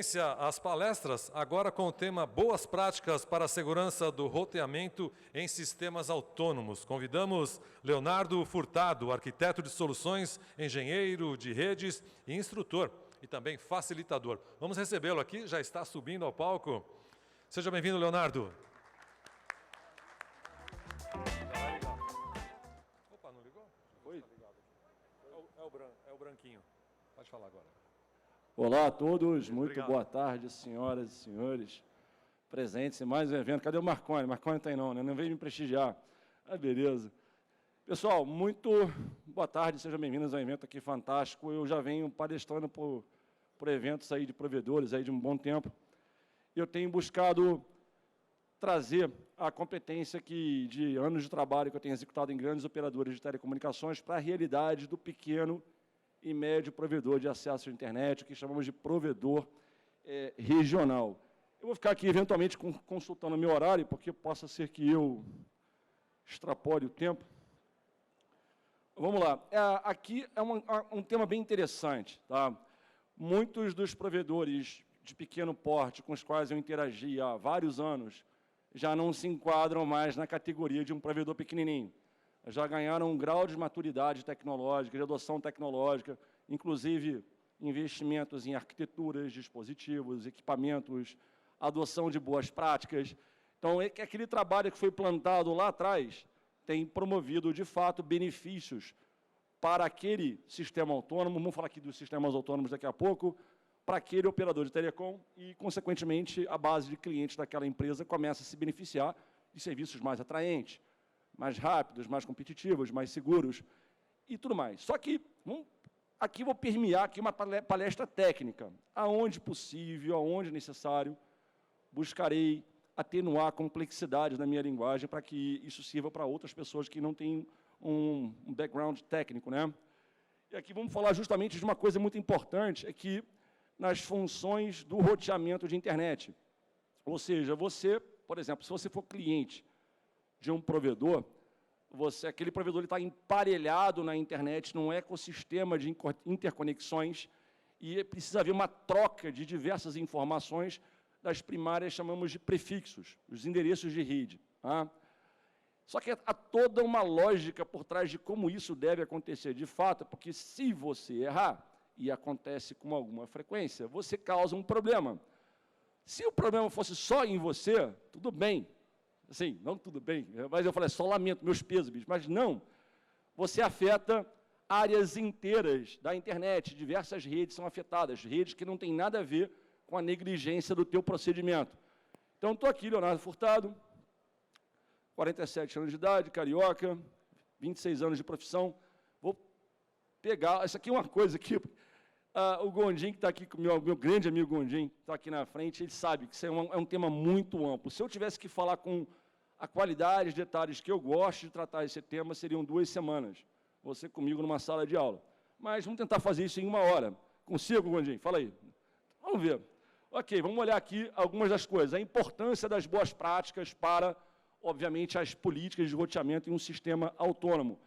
sequência às palestras, agora com o tema Boas Práticas para a Segurança do Roteamento em Sistemas Autônomos. Convidamos Leonardo Furtado, arquiteto de soluções, engenheiro de redes e instrutor, e também facilitador. Vamos recebê-lo aqui, já está subindo ao palco. Seja bem-vindo, Leonardo. Opa, não ligou? Oi? É o branquinho. Pode falar agora. Olá a todos, muito Obrigado. boa tarde, senhoras e senhores presentes em mais um evento. Cadê o Marconi? Marconi não tem não, né? Não veio me prestigiar. Ah, beleza. Pessoal, muito boa tarde, sejam bem-vindos a um evento aqui fantástico. Eu já venho palestrando por eventos aí de provedores aí de um bom tempo. Eu tenho buscado trazer a competência de anos de trabalho que eu tenho executado em grandes operadores de telecomunicações para a realidade do pequeno e médio provedor de acesso à internet, o que chamamos de provedor regional. Eu vou ficar aqui, eventualmente, consultando o meu horário, porque possa ser que eu extrapole o tempo. Vamos lá. Aqui é um tema bem interessante. Tá? Muitos dos provedores de pequeno porte com os quais eu interagi há vários anos já não se enquadram mais na categoria de um provedor pequenininho. Já ganharam um grau de maturidade tecnológica, de adoção tecnológica, inclusive investimentos em arquiteturas, dispositivos, equipamentos, adoção de boas práticas. Então, aquele trabalho que foi plantado lá atrás tem promovido, de fato, benefícios para aquele sistema autônomo, vamos falar aqui dos sistemas autônomos daqui a pouco, para aquele operador de telecom e, consequentemente, a base de clientes daquela empresa começa a se beneficiar de serviços mais atraentes, mais rápidos, mais competitivos, mais seguros e tudo mais. Só que, aqui vou permear aqui uma palestra técnica. Aonde possível, aonde necessário, buscarei atenuar a complexidade da minha linguagem para que isso sirva para outras pessoas que não têm um background técnico, né? E aqui vamos falar justamente de uma coisa muito importante, é que nas funções do roteamento de internet. Ou seja, você, por exemplo, se você for cliente de um provedor, aquele provedor está emparelhado na internet, num ecossistema de interconexões, e precisa haver uma troca de diversas informações, das primárias chamamos de prefixos, os endereços de rede. Tá? Só que há toda uma lógica por trás de como isso deve acontecer de fato, porque se você errar, e acontece com alguma frequência, você causa um problema. Se o problema fosse só em você, tudo bem. Assim, não tudo bem, mas eu falei, só lamento, meus pêsames, mas não. Você afeta áreas inteiras da internet, diversas redes são afetadas, redes que não têm nada a ver com a negligência do teu procedimento. Então, estou aqui, Leonardo Furtado, 47 anos de idade, carioca, 26 anos de profissão. Vou pegar, isso aqui é uma coisa que o Gondim, que está aqui, meu grande amigo Gondim, está aqui na frente, ele sabe que isso é um tema muito amplo. Se eu tivesse que falar com a qualidade, os detalhes que eu gosto de tratar esse tema, seriam 2 semanas. Você comigo numa sala de aula. Mas vamos tentar fazer isso em 1 hora. Consigo, Gondim? Fala aí. Vamos ver. Ok, vamos olhar aqui algumas das coisas. A importância das boas práticas para, obviamente, as políticas de roteamento em um sistema autônomo.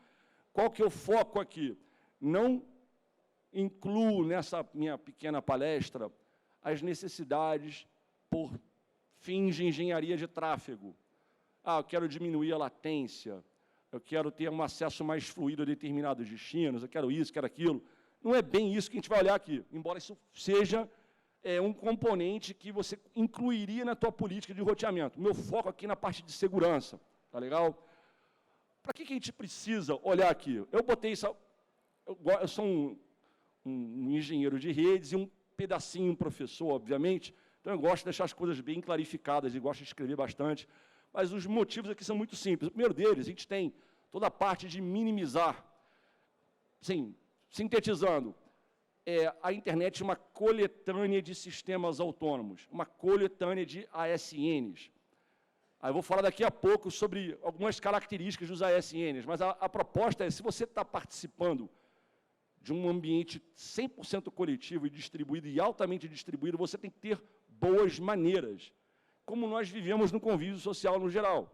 Qual que é o foco aqui? Não incluo nessa minha pequena palestra as necessidades por fins de engenharia de tráfego. Eu quero diminuir a latência, eu quero ter um acesso mais fluido a determinados destinos, eu quero isso, quero aquilo. Não é bem isso que a gente vai olhar aqui, embora isso seja um componente que você incluiria na tua política de roteamento. O meu foco aqui na parte de segurança, tá legal? Para que a gente precisa olhar aqui? Eu botei isso, eu sou um engenheiro de redes e um pedacinho um professor, obviamente, então eu gosto de deixar as coisas bem clarificadas e gosto de escrever bastante, mas os motivos aqui são muito simples. O primeiro deles, a gente tem toda a parte de minimizar, sim, sintetizando, a internet é uma coletânea de sistemas autônomos, uma coletânea de ASNs. Aí eu vou falar daqui a pouco sobre algumas características dos ASNs, mas a proposta é, se você está participando de um ambiente 100% coletivo e distribuído, e altamente distribuído, você tem que ter boas maneiras, como nós vivemos no convívio social no geral.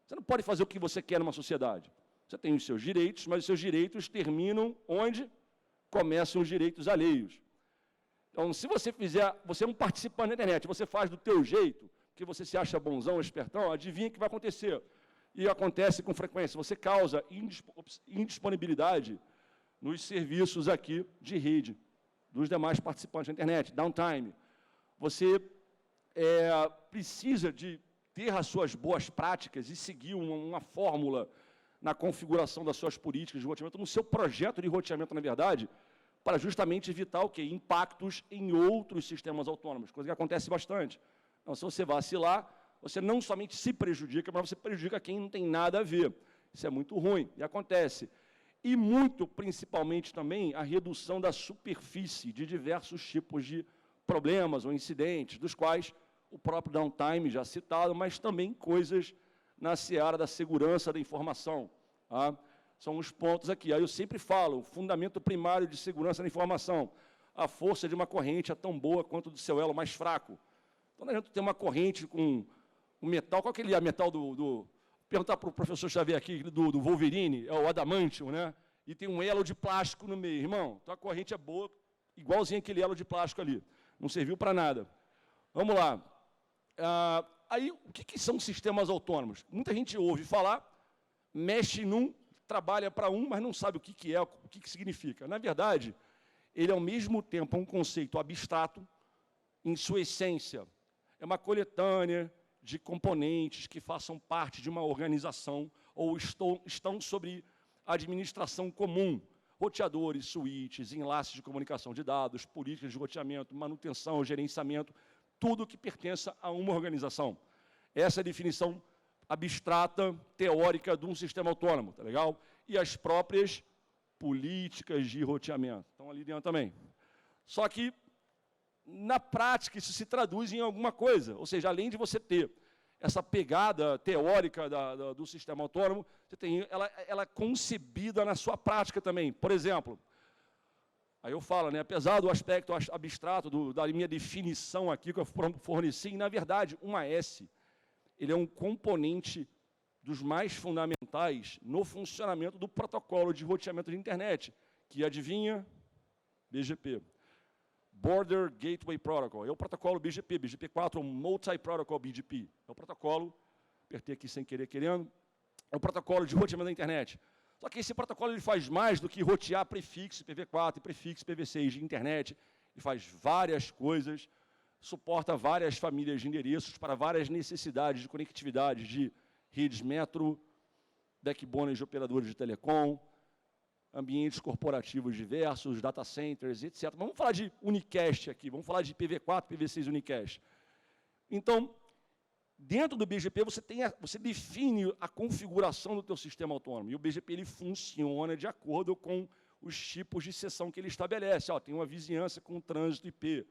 Você não pode fazer o que você quer numa sociedade. Você tem os seus direitos, mas os seus direitos terminam onde começam os direitos alheios. Então, se você fizer, você é um participante da internet, você faz do teu jeito, porque você se acha bonzão, espertão, adivinha o que vai acontecer. E acontece com frequência, você causa indisponibilidade nos serviços aqui de rede dos demais participantes da internet, downtime. Você precisa de ter as suas boas práticas e seguir uma fórmula na configuração das suas políticas de roteamento, no seu projeto de roteamento, na verdade, para justamente evitar o quê? Impactos em outros sistemas autônomos, coisa que acontece bastante. Então, se você vacilar, você não somente se prejudica, mas você prejudica quem não tem nada a ver. Isso é muito ruim, e acontece. E muito, principalmente também, a redução da superfície de diversos tipos de problemas ou incidentes, dos quais o próprio downtime já citado, mas também coisas na seara da segurança da informação. Tá? São os pontos aqui. Aí eu sempre falo, o fundamento primário de segurança da informação, a força de uma corrente é tão boa quanto do seu elo mais fraco. Quando a gente tem uma corrente com um metal, qual que é o metal perguntar para o professor Xavier aqui, do Wolverine, é o adamantium, né? E tem um elo de plástico no meio. Irmão, então a corrente é boa, igualzinho aquele elo de plástico ali. Não serviu para nada. Vamos lá. Aí, o que são sistemas autônomos? Muita gente ouve falar, mexe num, trabalha para um, mas não sabe o que é, o que significa. Na verdade, ele, ao mesmo tempo, é um conceito abstrato, em sua essência, é uma coletânea de componentes que façam parte de uma organização ou estão sob administração comum, roteadores, switches, enlaces de comunicação de dados, políticas de roteamento, manutenção, gerenciamento, tudo que pertença a uma organização. Essa é a definição abstrata, teórica de um sistema autônomo, tá legal? E as próprias políticas de roteamento estão ali dentro também. Só que, na prática, isso se traduz em alguma coisa, ou seja, além de você ter essa pegada teórica do sistema autônomo, você tem ela concebida na sua prática também. Por exemplo, aí eu falo, né, apesar do aspecto abstrato da minha definição aqui que eu forneci, na verdade, um AS, ele é um componente dos mais fundamentais no funcionamento do protocolo de roteamento de internet, que adivinha? BGP. Border Gateway Protocol, é o protocolo BGP, BGP4 é um Multi-Protocol BGP, é o protocolo, apertei aqui sem querer, querendo, é o protocolo de roteamento da internet. Só que esse protocolo ele faz mais do que rotear prefixo IPv4 e prefixo IPv6 de internet, ele faz várias coisas, suporta várias famílias de endereços para várias necessidades de conectividade de redes metro, backbones de operadores de telecom, ambientes corporativos diversos, data centers, etc. Vamos falar de unicast aqui, vamos falar de IPv4, IPv6 unicast. Então, dentro do BGP, você define a configuração do teu sistema autônomo, e o BGP ele funciona de acordo com os tipos de sessão que ele estabelece. Tem uma vizinhança com trânsito IP,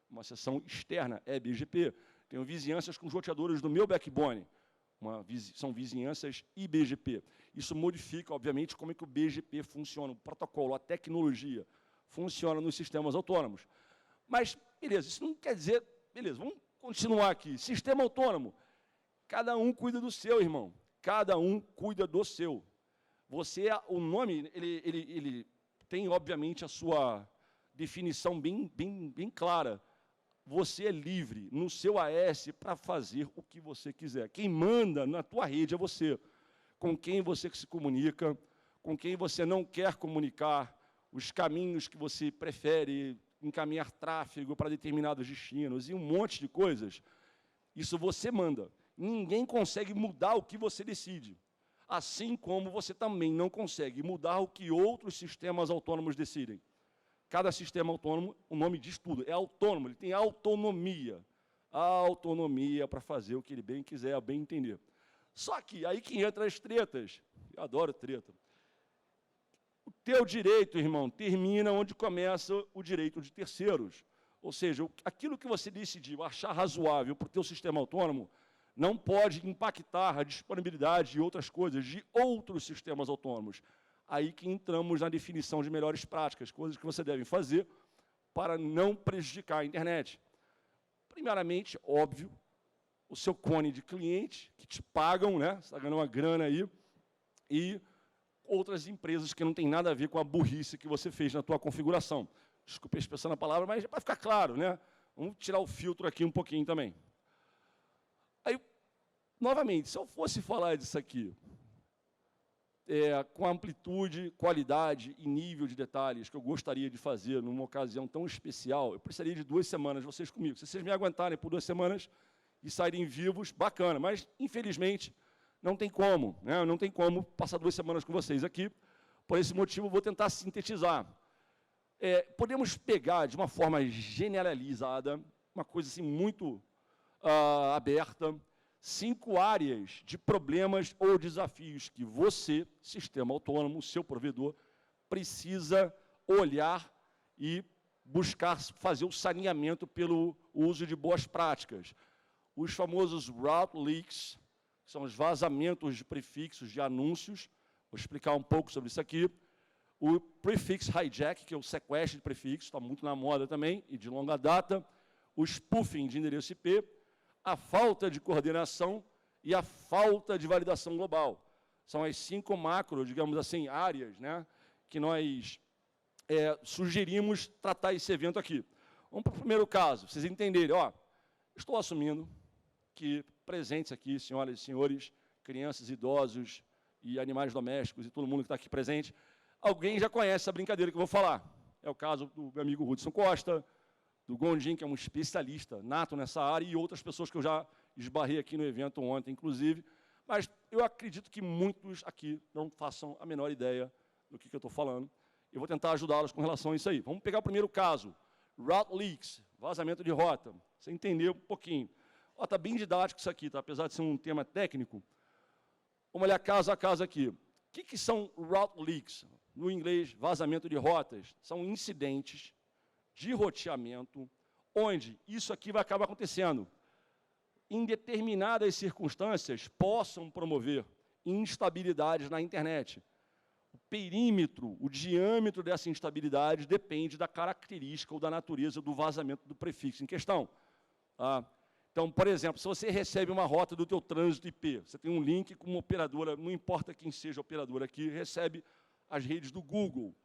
uma sessão externa é BGP. Tenho vizinhanças com os roteadores do meu backbone, são vizinhanças IBGP. Isso modifica, obviamente, como é que o BGP funciona, o protocolo, a tecnologia funciona nos sistemas autônomos. Mas, beleza, isso não quer dizer... Beleza, vamos continuar aqui. Sistema autônomo. Cada um cuida do seu, irmão. Cada um cuida do seu. O nome, ele tem, obviamente, a sua definição bem clara. Você é livre no seu AS para fazer o que você quiser. Quem manda na tua rede é você. Com quem você se comunica, com quem você não quer comunicar, os caminhos que você prefere encaminhar tráfego para determinados destinos e um monte de coisas. Isso você manda. Ninguém consegue mudar o que você decide. Assim como você também não consegue mudar o que outros sistemas autônomos decidem. Cada sistema autônomo, o nome diz tudo, é autônomo, ele tem autonomia. A autonomia para fazer o que ele bem quiser, bem entender. Só que aí que entra as tretas. Eu adoro treta. O teu direito, irmão, termina onde começa o direito de terceiros. Ou seja, aquilo que você decidiu achar razoável para o teu sistema autônomo não pode impactar a disponibilidade de outras coisas, de outros sistemas autônomos. Aí que entramos na definição de melhores práticas, coisas que você deve fazer para não prejudicar a internet. Primeiramente, óbvio, o seu cone de cliente, que te pagam, né? Você está ganhando uma grana aí, e outras empresas que não têm nada a ver com a burrice que você fez na tua configuração. Desculpe a expressão na palavra, mas é para ficar claro, né? Vamos tirar o filtro aqui um pouquinho também. Aí, novamente, se eu fosse falar disso aqui, com amplitude, qualidade e nível de detalhes que eu gostaria de fazer numa ocasião tão especial, eu precisaria de 2 semanas, vocês comigo. Se vocês me aguentarem por 2 semanas e saírem vivos, bacana. Mas, infelizmente, não tem como, né? Não tem como passar 2 semanas com vocês aqui. Por esse motivo, eu vou tentar sintetizar. Podemos pegar, de uma forma generalizada, uma coisa assim muito aberta, 5 áreas de problemas ou desafios que você, sistema autônomo, seu provedor, precisa olhar e buscar fazer o saneamento pelo uso de boas práticas. Os famosos route leaks, que são os vazamentos de prefixos de anúncios, vou explicar um pouco sobre isso aqui. O prefix hijack, que é o sequestro de prefixos, está muito na moda também, e de longa data. O spoofing de endereço IP, a falta de coordenação e a falta de validação global. São as 5 macro, digamos assim, áreas, né, que nós sugerimos tratar esse evento aqui. Vamos para o primeiro caso, vocês entenderem. Estou assumindo que presentes aqui, senhoras e senhores, crianças, idosos e animais domésticos e todo mundo que está aqui presente, alguém já conhece essa brincadeira que eu vou falar. É o caso do meu amigo Hudson Costa, do Gondim, que é um especialista nato nessa área, e outras pessoas que eu já esbarrei aqui no evento ontem, inclusive. Mas eu acredito que muitos aqui não façam a menor ideia do que eu estou falando. Eu vou tentar ajudá-los com relação a isso aí. Vamos pegar o primeiro caso, route leaks, vazamento de rota. Você entendeu um pouquinho. Está bem didático isso aqui, tá? Apesar de ser um tema técnico. Vamos olhar caso a caso aqui. O que são route leaks? No inglês, vazamento de rotas. São incidentes de roteamento, onde isso aqui vai acabar acontecendo. Em determinadas circunstâncias, possam promover instabilidades na internet. O perímetro, o diâmetro dessa instabilidade depende da característica ou da natureza do vazamento do prefixo em questão. Então, por exemplo, se você recebe uma rota do teu trânsito IP, você tem um link com uma operadora, não importa quem seja a operadora aqui, recebe as redes do Google.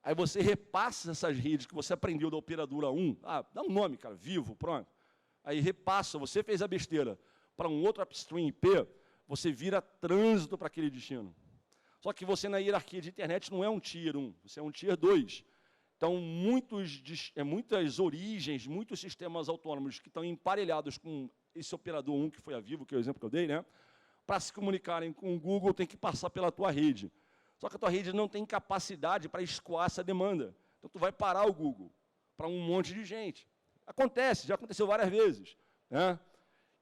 Aí você repassa essas redes que você aprendeu da operadora 1, dá um nome, cara, Vivo, pronto. Aí repassa, você fez a besteira para um outro upstream IP, você vira trânsito para aquele destino. Só que você, na hierarquia de internet, não é um Tier 1, você é um Tier 2. Então, muitas origens, muitos sistemas autônomos que estão emparelhados com esse operador 1, que foi a Vivo, que é o exemplo que eu dei, né? Para se comunicarem com o Google, tem que passar pela tua rede. Só que a tua rede não tem capacidade para escoar essa demanda. Então, tu vai parar o Google para um monte de gente. Acontece, já aconteceu várias vezes, né?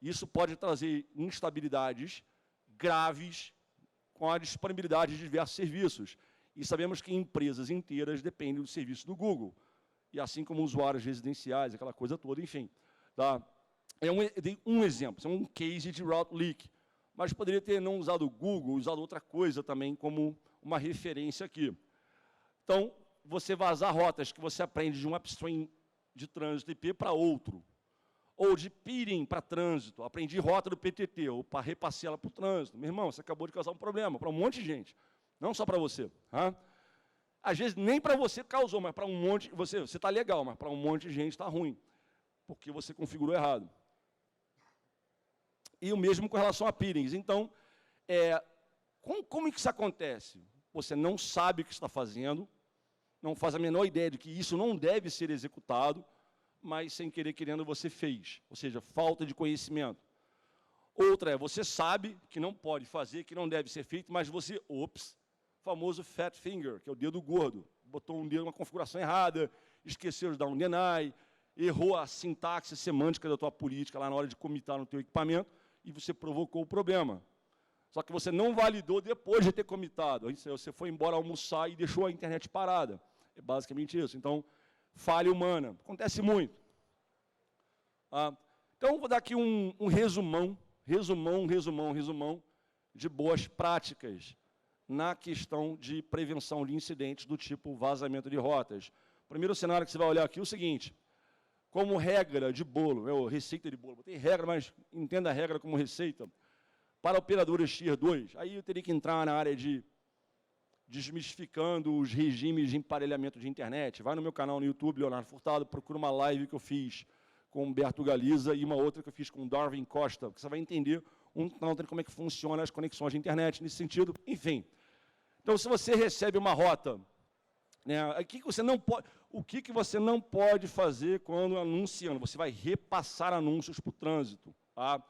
Isso pode trazer instabilidades graves com a disponibilidade de diversos serviços. E sabemos que empresas inteiras dependem do serviço do Google. E assim como usuários residenciais, aquela coisa toda, enfim. Tá? Dei um exemplo, é um case de route leak. Mas poderia ter não usado o Google, usado outra coisa também como uma referência aqui. Então, você vazar rotas que você aprende de um upstream de trânsito IP para outro. Ou de peering para trânsito. Aprendi rota do PTT, ou para repassar ela para o trânsito. Meu irmão, você acabou de causar um problema para um monte de gente. Não só para você. Tá? Às vezes, nem para você causou, mas para um monte... Você está legal, mas para um monte de gente está ruim. Porque você configurou errado. E o mesmo com relação a peerings. Então, como que isso acontece? Você não sabe o que está fazendo, não faz a menor ideia de que isso não deve ser executado, mas sem querer, querendo, você fez. Ou seja, falta de conhecimento. Outra você sabe que não pode fazer, que não deve ser feito, mas você, famoso fat finger, que é o dedo gordo. Botou um dedo, uma configuração errada, esqueceu de dar um deny, errou a sintaxe semântica da tua política lá na hora de comitar no teu equipamento, e você provocou o problema. Só que você não validou depois de ter comitado. Aí você foi embora almoçar e deixou a internet parada. É basicamente isso. Então, falha humana. Acontece muito. Então, vou dar aqui um resumão de boas práticas na questão de prevenção de incidentes do tipo vazamento de rotas. O primeiro cenário que você vai olhar aqui é o seguinte. Como regra de bolo, receita de bolo. Tem regra, mas entenda a regra como receita. Para operadores Tier 2, aí eu teria que entrar na área de desmistificando os regimes de emparelhamento de internet. Vai no meu canal no YouTube, Leonardo Furtado, procura uma live que eu fiz com Humberto Galiza e uma outra que eu fiz com Darwin Costa, que você vai entender um tanto como é que funciona as conexões de internet nesse sentido. Enfim. Então, se você recebe uma rota, né, o que você não pode fazer quando anunciando? Você vai repassar anúncios para o trânsito. Tá? O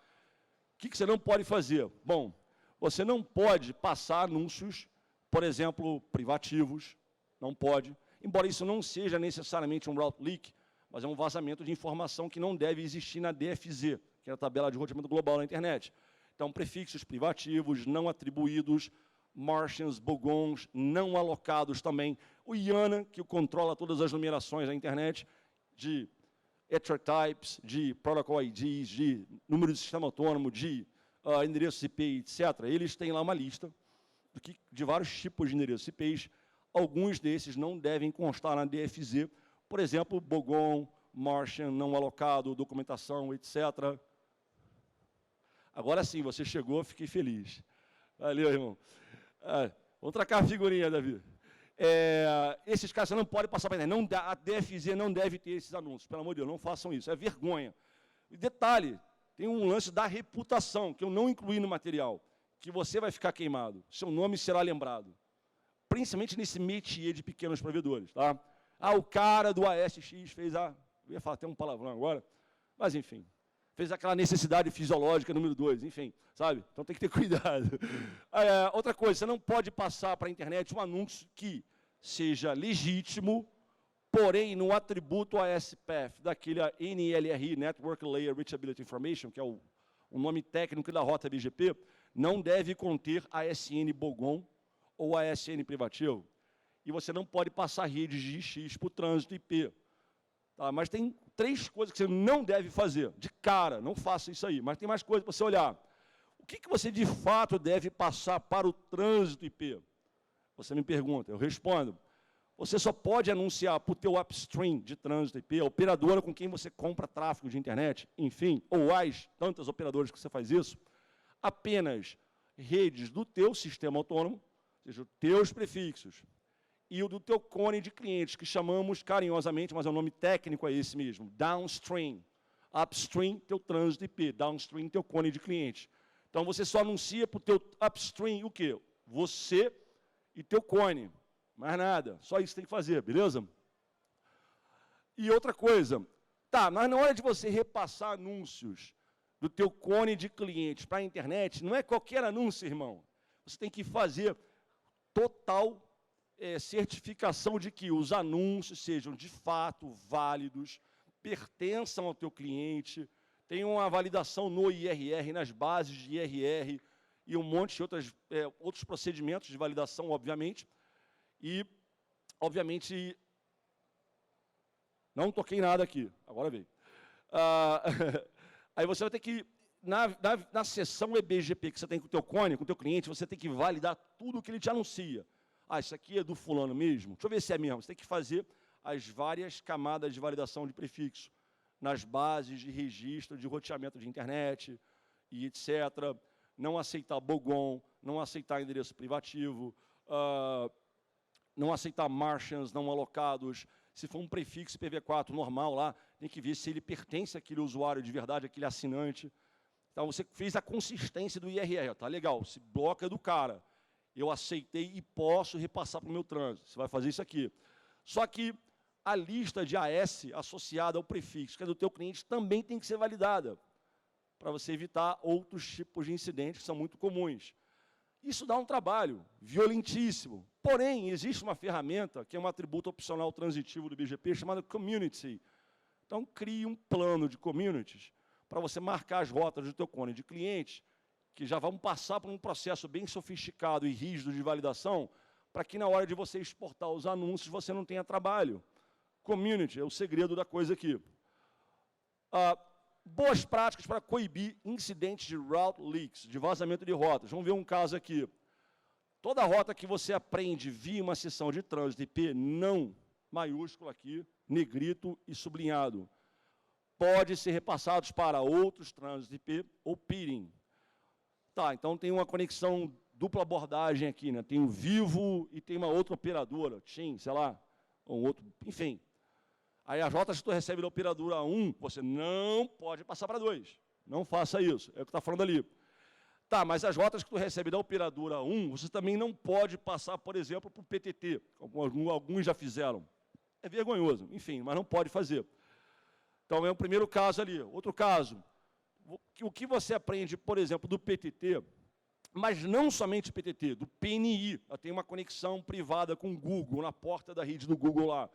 que você não pode fazer? Bom, você não pode passar anúncios, por exemplo, privativos, não pode, embora isso não seja necessariamente um route leak, mas é um vazamento de informação que não deve existir na DFZ, que é a tabela de roteamento global na internet. Então, prefixos privativos, não atribuídos, Martians, bogons, não alocados também. O IANA, que controla todas as numerações da internet, de heterotypes, de protocol IDs, de número de sistema autônomo, de endereço IP, etc. Eles têm lá uma lista de vários tipos de endereços IPs. Alguns desses não devem constar na DFZ. Por exemplo, bogon, Martian, não alocado, documentação, etc. Agora sim, você chegou, fiquei feliz. Valeu, irmão. Vamos trocar a figurinha, Davi. Esses caras você não pode passar para a internet. A DFZ não deve ter esses anúncios. Pelo amor de Deus, não façam isso. É vergonha. E detalhe, tem um lance da reputação, que eu não incluí no material, que você vai ficar queimado. Seu nome será lembrado. Principalmente nesse métier de pequenos provedores. Tá? O cara do ASX fez a... Eu ia falar até um palavrão agora, mas enfim. Fez aquela necessidade fisiológica número 2, enfim, sabe? Então tem que ter cuidado. Outra coisa, você não pode passar para a internet um anúncio que seja legítimo, porém no atributo ASPF, daquele NLRI, Network Layer Reachability Information, que é o nome técnico da rota BGP, não deve conter ASN bogon ou ASN privativo. E você não pode passar redes de X para o trânsito IP. Tá, mas tem 3 coisas que você não deve fazer. De cara, não faça isso aí. Mas tem mais coisas para você olhar. O que você, de fato, deve passar para o trânsito IP? Você me pergunta, eu respondo. Você só pode anunciar para o teu upstream de trânsito IP, a operadora com quem você compra tráfego de internet, enfim, ou as tantas operadoras que você faz isso, apenas redes do teu sistema autônomo, ou seja, os teus prefixos, e o do teu cone de clientes, que chamamos carinhosamente, mas o nome técnico é esse mesmo, downstream. Upstream, teu trânsito IP, downstream, teu cone de clientes. Então, você só anuncia para o teu upstream o quê? Você e teu cone. Mais nada, só isso tem que fazer, beleza? E outra coisa, mas na hora de você repassar anúncios do teu cone de clientes para a internet, não é qualquer anúncio, irmão. Você tem que fazer total certificação de que os anúncios sejam de fato válidos, pertençam ao teu cliente, tenham uma validação no IRR, nas bases de IRR e um monte de outros procedimentos de validação, obviamente. E, obviamente, não toquei nada aqui, agora veio. Aí você vai ter que, na seção EBGP que você tem com o teu cone, com o teu cliente, você tem que validar tudo o que ele te anuncia. Isso aqui é do fulano mesmo? Deixa eu ver se é mesmo. Você tem que fazer as várias camadas de validação de prefixo nas bases de registro de roteamento de internet e etc. Não aceitar bogon, não aceitar endereço privativo, não aceitar Martians não alocados. Se for um prefixo IPv4 normal lá, tem que ver se ele pertence àquele usuário de verdade, àquele assinante. Então, você fez a consistência do IRR. Tá legal, esse bloco é do cara. Eu aceitei e posso repassar para o meu trânsito. Você vai fazer isso aqui. Só que a lista de AS associada ao prefixo, que é do teu cliente, também tem que ser validada, para você evitar outros tipos de incidentes que são muito comuns. Isso dá um trabalho violentíssimo. Porém, existe uma ferramenta, que é um atributo opcional transitivo do BGP, chamado Community. Então, crie um plano de communities para você marcar as rotas do teu cone de clientes, que já vão passar por um processo bem sofisticado e rígido de validação, para que na hora de você exportar os anúncios, você não tenha trabalho. Community é o segredo da coisa aqui. Boas práticas para coibir incidentes de route leaks, de vazamento de rotas. Vamos ver um caso aqui. Toda rota que você aprende via uma seção de trânsito IP, não, maiúsculo aqui, negrito e sublinhado, pode ser repassados para outros trânsitos IP ou peering. Então tem uma conexão dupla abordagem aqui, né? Tem o Vivo e tem uma outra operadora, TIM, sei lá, ou um outro, enfim. Aí as rotas que tu recebe da operadora 1, você não pode passar para 2. Não faça isso, é o que está falando ali. Tá, mas as rotas que tu recebe da operadora 1, você também não pode passar, por exemplo, para o PTT, como alguns já fizeram. É vergonhoso, enfim, mas não pode fazer. Então, é o primeiro caso ali. Outro caso, o que você aprende, por exemplo, do PTT, mas não somente do PTT, do PNI. Eu tenho uma conexão privada com o Google, na porta da rede do Google lá.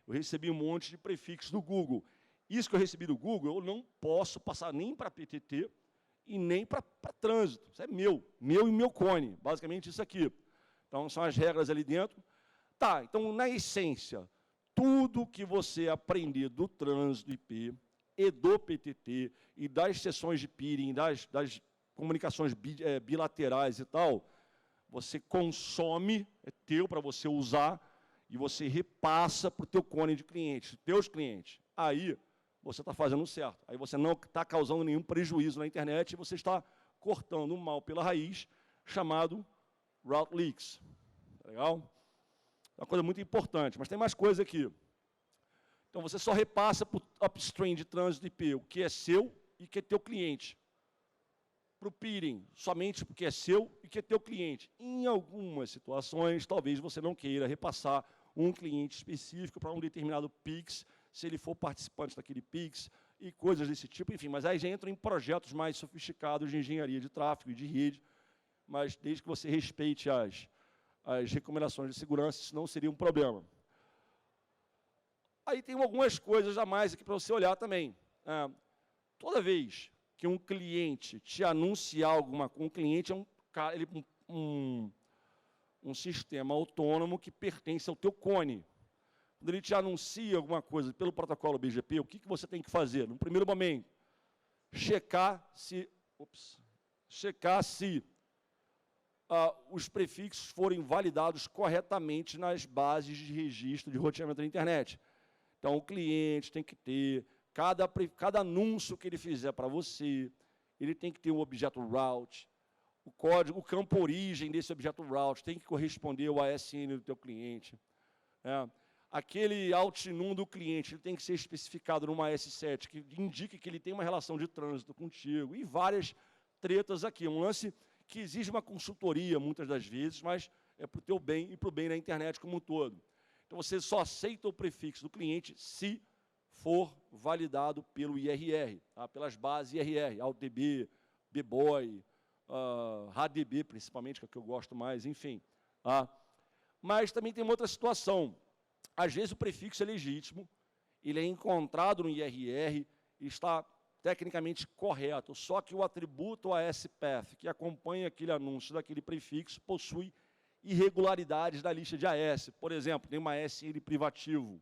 Eu recebi um monte de prefixos do Google. Isso que eu recebi do Google, eu não posso passar nem para PTT e nem para trânsito. Isso é meu e meu cone, basicamente isso aqui. Então, são as regras ali dentro. Tá, então, na essência, tudo que você aprender do trânsito IP e do PTT e das sessões de peering, das comunicações bilaterais e tal, você consome, é teu para você usar, e você repassa para o teu cone de clientes, teus clientes. Aí, você está fazendo certo. Aí você não está causando nenhum prejuízo na internet, e você está cortando um mal pela raiz, chamado Route Leaks. Tá legal? É uma coisa muito importante, mas tem mais coisa aqui. Então, você só repassa para o upstream de trânsito IP o que é seu e que é teu cliente. Para o peering, somente porque é seu e que é teu cliente. Em algumas situações, talvez você não queira repassar um cliente específico para um determinado PIX, se ele for participante daquele PIX, e coisas desse tipo, enfim. Mas aí já entram em projetos mais sofisticados de engenharia de tráfego e de rede, mas desde que você respeite as recomendações de segurança, isso não seria um problema. Aí tem algumas coisas a mais aqui para você olhar também. Toda vez que um cliente te anunciar alguma coisa, um cliente é um sistema autônomo que pertence ao teu cone. Quando ele te anuncia alguma coisa pelo protocolo BGP, o que você tem que fazer? No primeiro momento, checar se os prefixos forem validados corretamente nas bases de registro de roteamento da internet. Então, o cliente tem que ter, cada anúncio que ele fizer para você, ele tem que ter um objeto route, o código, o campo origem desse objeto route tem que corresponder ao ASN do teu cliente. Aquele outnum do cliente ele tem que ser especificado numa S7, que indique que ele tem uma relação de trânsito contigo, e várias tretas aqui. Um lance que exige uma consultoria, muitas das vezes, mas é para o teu bem e para o bem da internet como um todo. Então, você só aceita o prefixo do cliente se for validado pelo IRR, tá? Pelas bases IRR, AutoDB, BBoy, HDB, principalmente, que é o que eu gosto mais, enfim. Tá? Mas também tem uma outra situação. Às vezes, o prefixo é legítimo, ele é encontrado no IRR e está tecnicamente correto, só que o atributo ASPath, que acompanha aquele anúncio daquele prefixo, possui irregularidades da lista de AS. Por exemplo, tem uma SN privativo,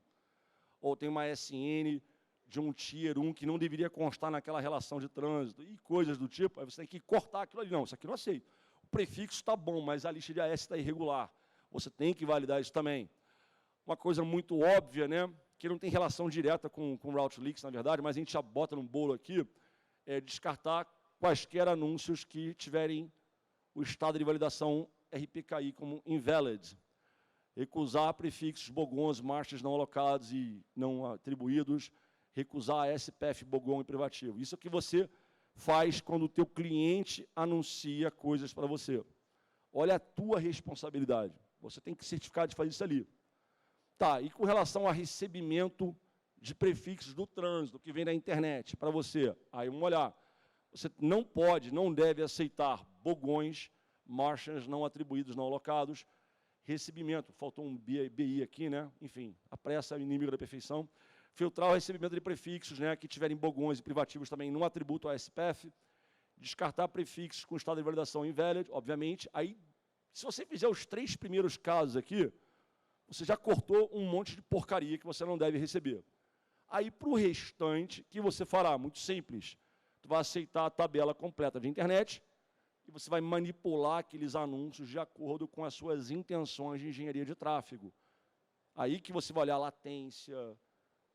ou tem uma SN de um Tier 1 que não deveria constar naquela relação de trânsito, e coisas do tipo. Aí você tem que cortar aquilo ali. Não, isso aqui eu não aceito. O prefixo está bom, mas a lista de AS está irregular. Você tem que validar isso também. Uma coisa muito óbvia, né, que não tem relação direta com Route Leaks, na verdade, mas a gente já bota no bolo aqui, é descartar quaisquer anúncios que tiverem o estado de validação RPKI como invalid. Recusar prefixos bogons, marchas não alocados e não atribuídos, recusar SPF bogon e privativo. Isso é o que você faz quando o teu cliente anuncia coisas para você. Olha a tua responsabilidade. Você tem que certificar de fazer isso ali. Tá, e com relação a recebimento de prefixos do trânsito que vem da internet para você, aí vamos olhar. Você não pode, não deve aceitar bogões, marchas não atribuídos, não alocados, recebimento, faltou um BI aqui, né? Enfim, a pressa é o inimigo da perfeição. Filtrar o recebimento de prefixos, né, que tiverem bogões e privativos também no atributo ASPF. Descartar prefixos com estado de validação invalid, obviamente. Aí, se você fizer os 3 primeiros casos aqui, você já cortou um monte de porcaria que você não deve receber. Aí, para o restante, o que você fará? Muito simples. Você vai aceitar a tabela completa de internet e você vai manipular aqueles anúncios de acordo com as suas intenções de engenharia de tráfego. Aí que você vai olhar latência,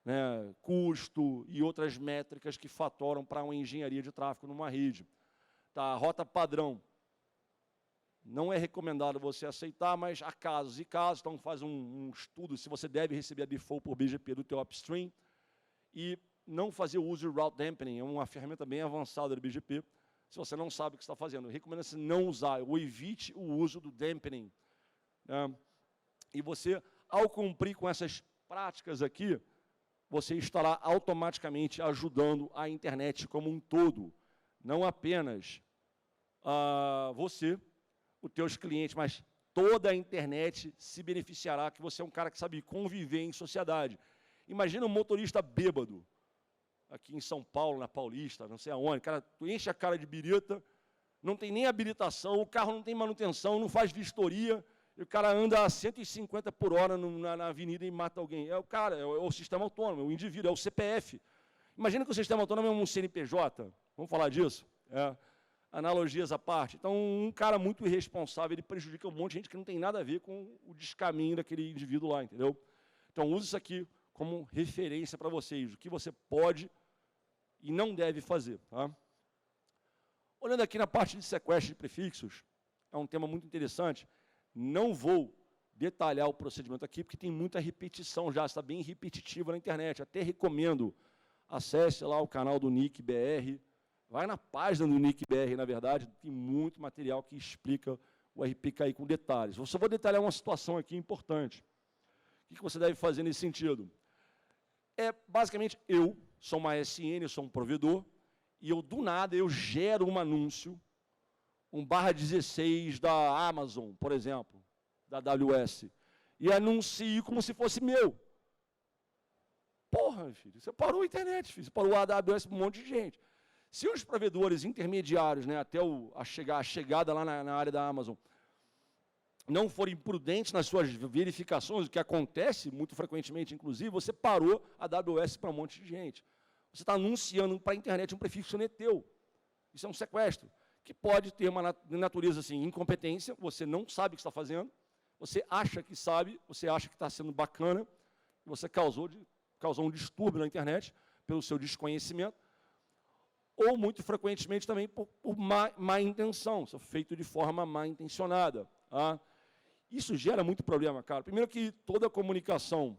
né, custo e outras métricas que fatoram para uma engenharia de tráfego numa rede. Tá, rota padrão. Não é recomendado você aceitar, mas há casos e casos, então faz um estudo se você deve receber a default por BGP do teu upstream e não fazer o uso de route dampening, é uma ferramenta bem avançada do BGP, se você não sabe o que está fazendo. Recomenda-se não usar, ou evite o uso do dampening. Né? E você, ao cumprir com essas práticas aqui, você estará automaticamente ajudando a internet como um todo, não apenas você, os teus clientes, mas toda a internet se beneficiará, que você é um cara que sabe conviver em sociedade. Imagina um motorista bêbado, aqui em São Paulo, na Paulista, não sei aonde, cara, tu enche a cara de birita, não tem nem habilitação, o carro não tem manutenção, não faz vistoria, e o cara anda a 150 por hora na avenida e mata alguém. É o cara, é o sistema autônomo, é o indivíduo, é o CPF. Imagina que o sistema autônomo é um CNPJ, vamos falar disso? Analogias à parte. Então, um cara muito irresponsável, ele prejudica um monte de gente que não tem nada a ver com o descaminho daquele indivíduo lá, entendeu? Então, use isso aqui como referência para vocês, o que você pode e não deve fazer. Tá? Olhando aqui na parte de sequestro de prefixos, é um tema muito interessante. Não vou detalhar o procedimento aqui, porque tem muita repetição já, está bem repetitivo na internet. Até recomendo, acesse lá o canal do Nick BR, vai na página do Nick BR, na verdade, tem muito material que explica o RPKI com detalhes. Eu só vou detalhar uma situação aqui importante. O que você deve fazer nesse sentido? Basicamente, eu sou uma SN, eu sou um provedor, e eu, do nada, eu gero um anúncio, um /16 da Amazon, por exemplo, da AWS, e anuncio como se fosse meu. Porra, filho, você parou a internet, filho, você parou a AWS para um monte de gente. Se os provedores intermediários, né, até a chegada lá na área da Amazon, não forem prudentes nas suas verificações, o que acontece muito frequentemente, inclusive, você parou a AWS para um monte de gente. Você está anunciando para a internet um prefixo que não é teu. Isso é um sequestro, que pode ter uma natureza assim, incompetência, você não sabe o que está fazendo, você acha que sabe, você acha que está sendo bacana, você causou um distúrbio na internet pelo seu desconhecimento, ou muito frequentemente também por má intenção, isso é feito de forma mal intencionada. Tá? Isso gera muito problema, cara. Primeiro que toda a comunicação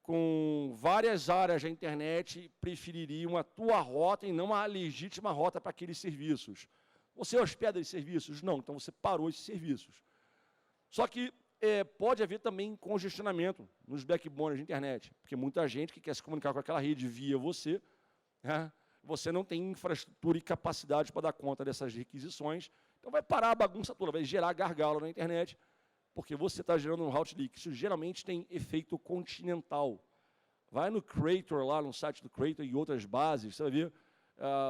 com várias áreas da internet prefeririam a tua rota e não a legítima rota para aqueles serviços. Você hospeda esses serviços? Não, então você parou esses serviços. Só que pode haver também congestionamento nos backbones da internet, porque muita gente que quer se comunicar com aquela rede via você, né? Você não tem infraestrutura e capacidade para dar conta dessas requisições, então vai parar a bagunça toda, vai gerar gargalo na internet, porque você está gerando um route leak. Isso geralmente tem efeito continental. Vai no Crator, lá no site do Crator e outras bases, você vai ver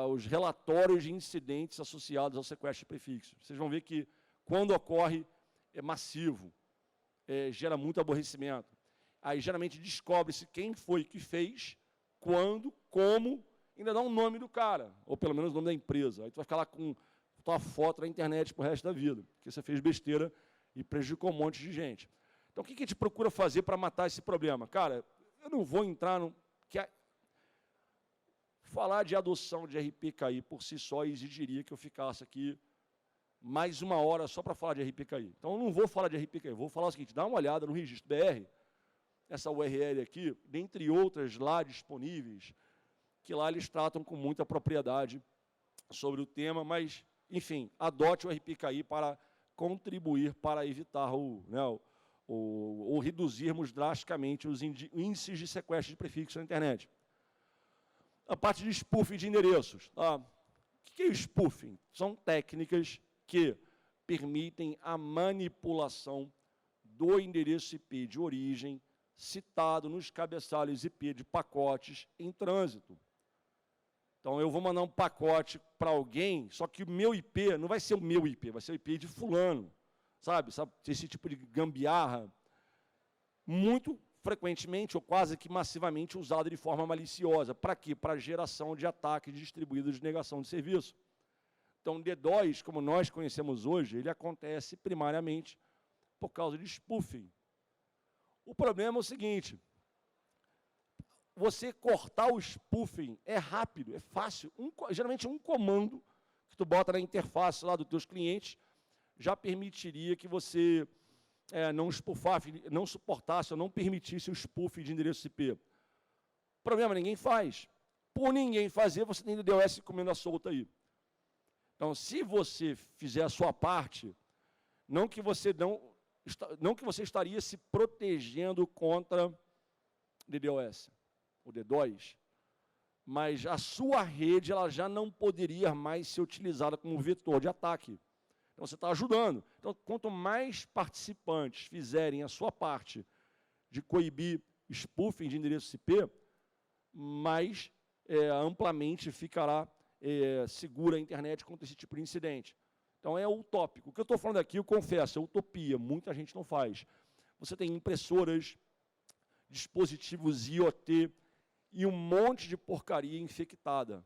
os relatórios de incidentes associados ao sequestro de prefixos. Vocês vão ver que, quando ocorre, é massivo, gera muito aborrecimento. Aí, geralmente, descobre-se quem foi que fez, quando, como, ainda dá um nome do cara, ou pelo menos o nome da empresa. Aí tu vai ficar lá com tua foto na internet pro resto da vida, porque você fez besteira e prejudicou um monte de gente. Então, o que a gente procura fazer para matar esse problema? Cara, eu não vou entrar no... Falar de adoção de RPKI por si só exigiria que eu ficasse aqui mais uma hora só para falar de RPKI. Então, eu não vou falar de RPKI, eu vou falar o seguinte, dá uma olhada no registro BR, essa URL aqui, dentre outras lá disponíveis, que lá eles tratam com muita propriedade sobre o tema, mas, enfim, adote o RPKI para contribuir para evitar ou reduzirmos drasticamente os índices de sequestro de prefixos na internet. A parte de spoofing de endereços. O que é o spoofing? São técnicas que permitem a manipulação do endereço IP de origem citado nos cabeçalhos IP de pacotes em trânsito. Então, eu vou mandar um pacote para alguém, só que o meu IP não vai ser o meu IP, vai ser o IP de fulano. Sabe? Esse tipo de gambiarra, muito frequentemente, ou quase que massivamente, usado de forma maliciosa. Para quê? Para a geração de ataques distribuídos de negação de serviço. Então, DDoS, como nós conhecemos hoje, ele acontece primariamente por causa de spoofing. O problema é o seguinte, você cortar o spoofing é rápido, é fácil. Geralmente um comando que tu bota na interface lá dos teus clientes, já permitiria que você não suportasse ou não permitisse o spoof de endereço IP. Problema, ninguém faz. Por ninguém fazer, você tem DDoS comendo a solta aí. Então, se você fizer a sua parte, não que você estaria se protegendo contra DDoS, o DDoS, mas a sua rede ela já não poderia mais ser utilizada como vetor de ataque. Então, você está ajudando. Então, quanto mais participantes fizerem a sua parte de coibir spoofing de endereço IP, mais amplamente ficará segura a internet contra esse tipo de incidente. Então, é utópico. O que eu estou falando aqui, eu confesso, é utopia. Muita gente não faz. Você tem impressoras, dispositivos IoT e um monte de porcaria infectada,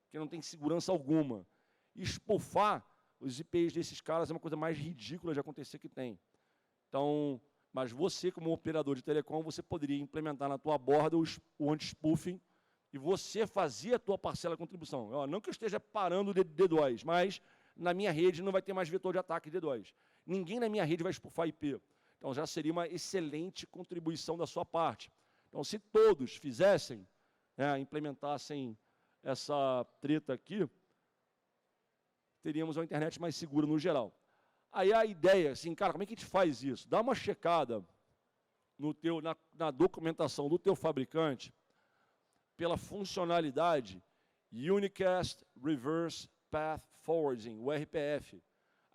que não tem segurança alguma. E spoofar os IPs desses caras é uma coisa mais ridícula de acontecer que tem. Então, mas você, como operador de telecom, você poderia implementar na tua borda o anti-spoofing e você fazia a tua parcela de contribuição. Não que eu esteja parando o D2, mas na minha rede não vai ter mais vetor de ataque de D2. Ninguém na minha rede vai spoofar IP. Então, já seria uma excelente contribuição da sua parte. Então, se todos fizessem, implementassem essa treta aqui, teríamos uma internet mais segura no geral. Aí a ideia, assim, cara, como é que a gente faz isso? Dá uma checada na documentação do teu fabricante pela funcionalidade Unicast Reverse Path Forwarding, o RPF.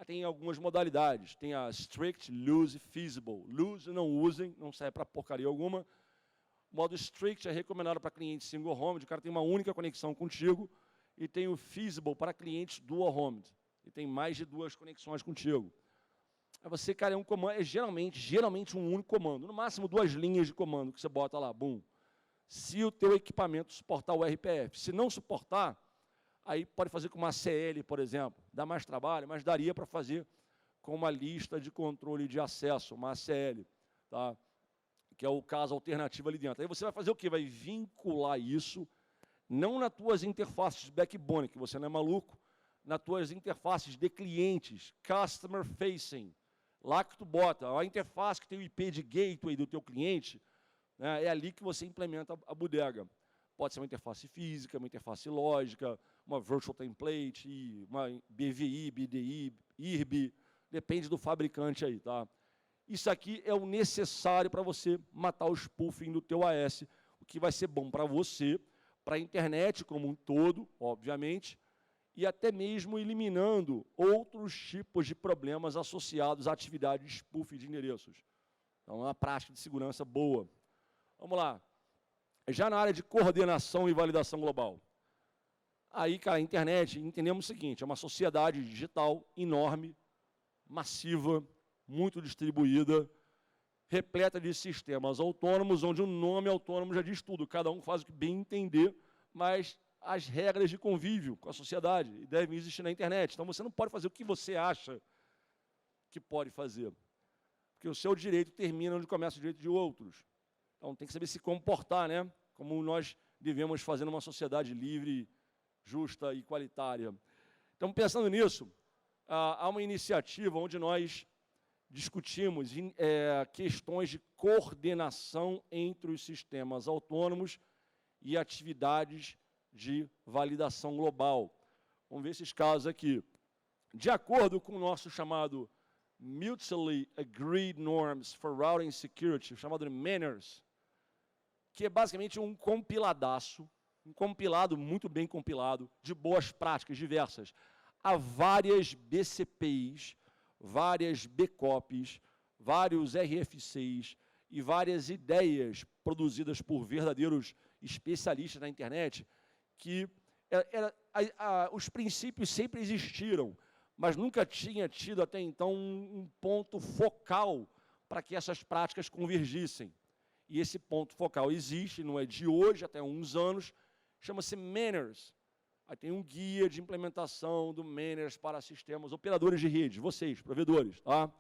Tem algumas modalidades. Tem a Strict, Loose, Feasible. Loose não usem, não serve para porcaria alguma. O modo Strict é recomendado para clientes single home, o cara tem uma única conexão contigo. E tem o Feasible para clientes dual home. E tem mais de 2 conexões contigo. Aí você, cara, um comando, geralmente um único comando. No máximo 2 linhas de comando que você bota lá, bum. Se o teu equipamento suportar o RPF. Se não suportar, aí pode fazer com uma ACL, por exemplo. Dá mais trabalho, mas daria para fazer com uma lista de controle de acesso, uma ACL, tá? Que é o caso alternativo ali dentro. Aí você vai fazer o quê? Vai vincular isso, não nas tuas interfaces de backbone, que você não é maluco, nas tuas interfaces de clientes, customer facing, lá que tu bota, a interface que tem o IP de gateway do teu cliente, né, é ali que você implementa a bodega. Pode ser uma interface física, uma interface lógica, uma virtual template, uma BVI, BDI, IRB, depende do fabricante aí, tá? Isso aqui é o necessário para você matar o spoofing do teu AS, o que vai ser bom para você, para a internet como um todo, obviamente, e até mesmo eliminando outros tipos de problemas associados à atividade de spoofing de endereços. Então, é uma prática de segurança boa. Vamos lá. Já na área de coordenação e validação global. Aí, cara, a internet, entendemos o seguinte, é uma sociedade digital enorme, massiva, muito distribuída, repleta de sistemas autônomos, onde o nome autônomo já diz tudo, cada um faz o que bem entender, mas as regras de convívio com a sociedade devem existir na internet. Então, você não pode fazer o que você acha que pode fazer, porque o seu direito termina onde começa o direito de outros. Então, tem que saber se comportar, né? Como nós devemos fazer numa sociedade livre, justa e igualitária. Então, pensando nisso, há uma iniciativa onde nós discutimos questões de coordenação entre os sistemas autônomos e atividades de validação global. Vamos ver esses casos aqui. De acordo com o nosso chamado Mutually Agreed Norms for Routing Security, chamado de MANNERS, que é basicamente um compiladaço, um compilado muito bem compilado, de boas práticas diversas. Há várias BCPs, várias BCOPs, vários RFCs e várias ideias produzidas por verdadeiros especialistas na internet, que os princípios sempre existiram, mas nunca tinha tido até então um ponto focal para que essas práticas convergissem. E esse ponto focal existe, não é de hoje, até uns anos, chama-se MANNERS. Aí tem um guia de implementação do MANNERS para sistemas, operadores de rede, vocês, provedores. Tá?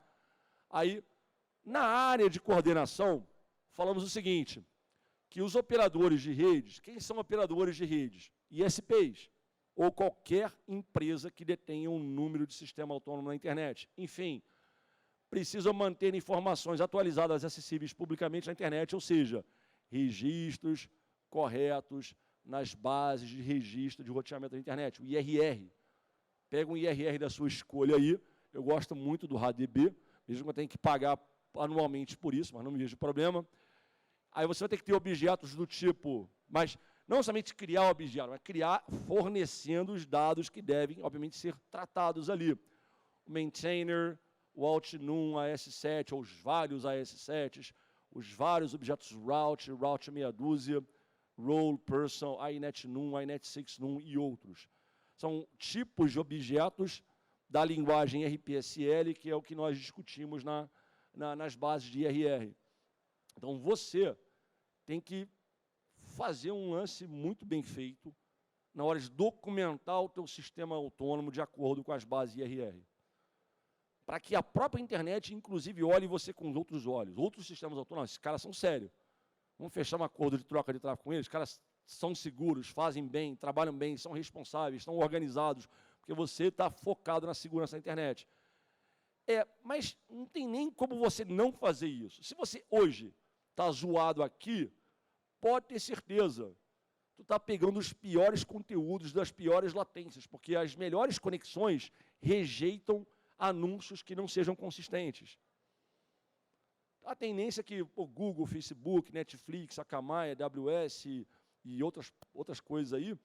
Aí, na área de coordenação, falamos o seguinte, que os operadores de redes, quem são operadores de redes? ISPs, ou qualquer empresa que detenha um número de sistema autônomo na internet. Enfim, precisam manter informações atualizadas acessíveis publicamente na internet, ou seja, registros corretos nas bases de registro de roteamento da internet, o IRR. Pega um IRR da sua escolha aí, eu gosto muito do RADB, mesmo que eu tenha que pagar anualmente por isso, mas não me vejo problema. Aí você vai ter que ter objetos do tipo, mas não somente criar objetos, mas criar fornecendo os dados que devem, obviamente, ser tratados ali. O maintainer, o OutNum AS7, ou os vários AS7s, os vários objetos route meia dúzia, role, person, INetNum, INet6Num e outros. São tipos de objetos da linguagem RPSL, que é o que nós discutimos nas bases de IRR. Então, você tem que fazer um lance muito bem feito na hora de documentar o teu sistema autônomo de acordo com as bases IRR. Para que a própria internet, inclusive, olhe você com os outros olhos. Outros sistemas autônomos, esses caras são sérios. Vamos fechar um acordo de troca de tráfego com eles, os caras são seguros, fazem bem, trabalham bem, são responsáveis, estão organizados, porque você está focado na segurança da internet. Mas não tem nem como você não fazer isso. Se você hoje está zoado aqui, pode ter certeza, tu está pegando os piores conteúdos das piores latências, porque as melhores conexões rejeitam anúncios que não sejam consistentes. A tendência é que o Google, Facebook, Netflix, Akamai, AWS e outras coisas aí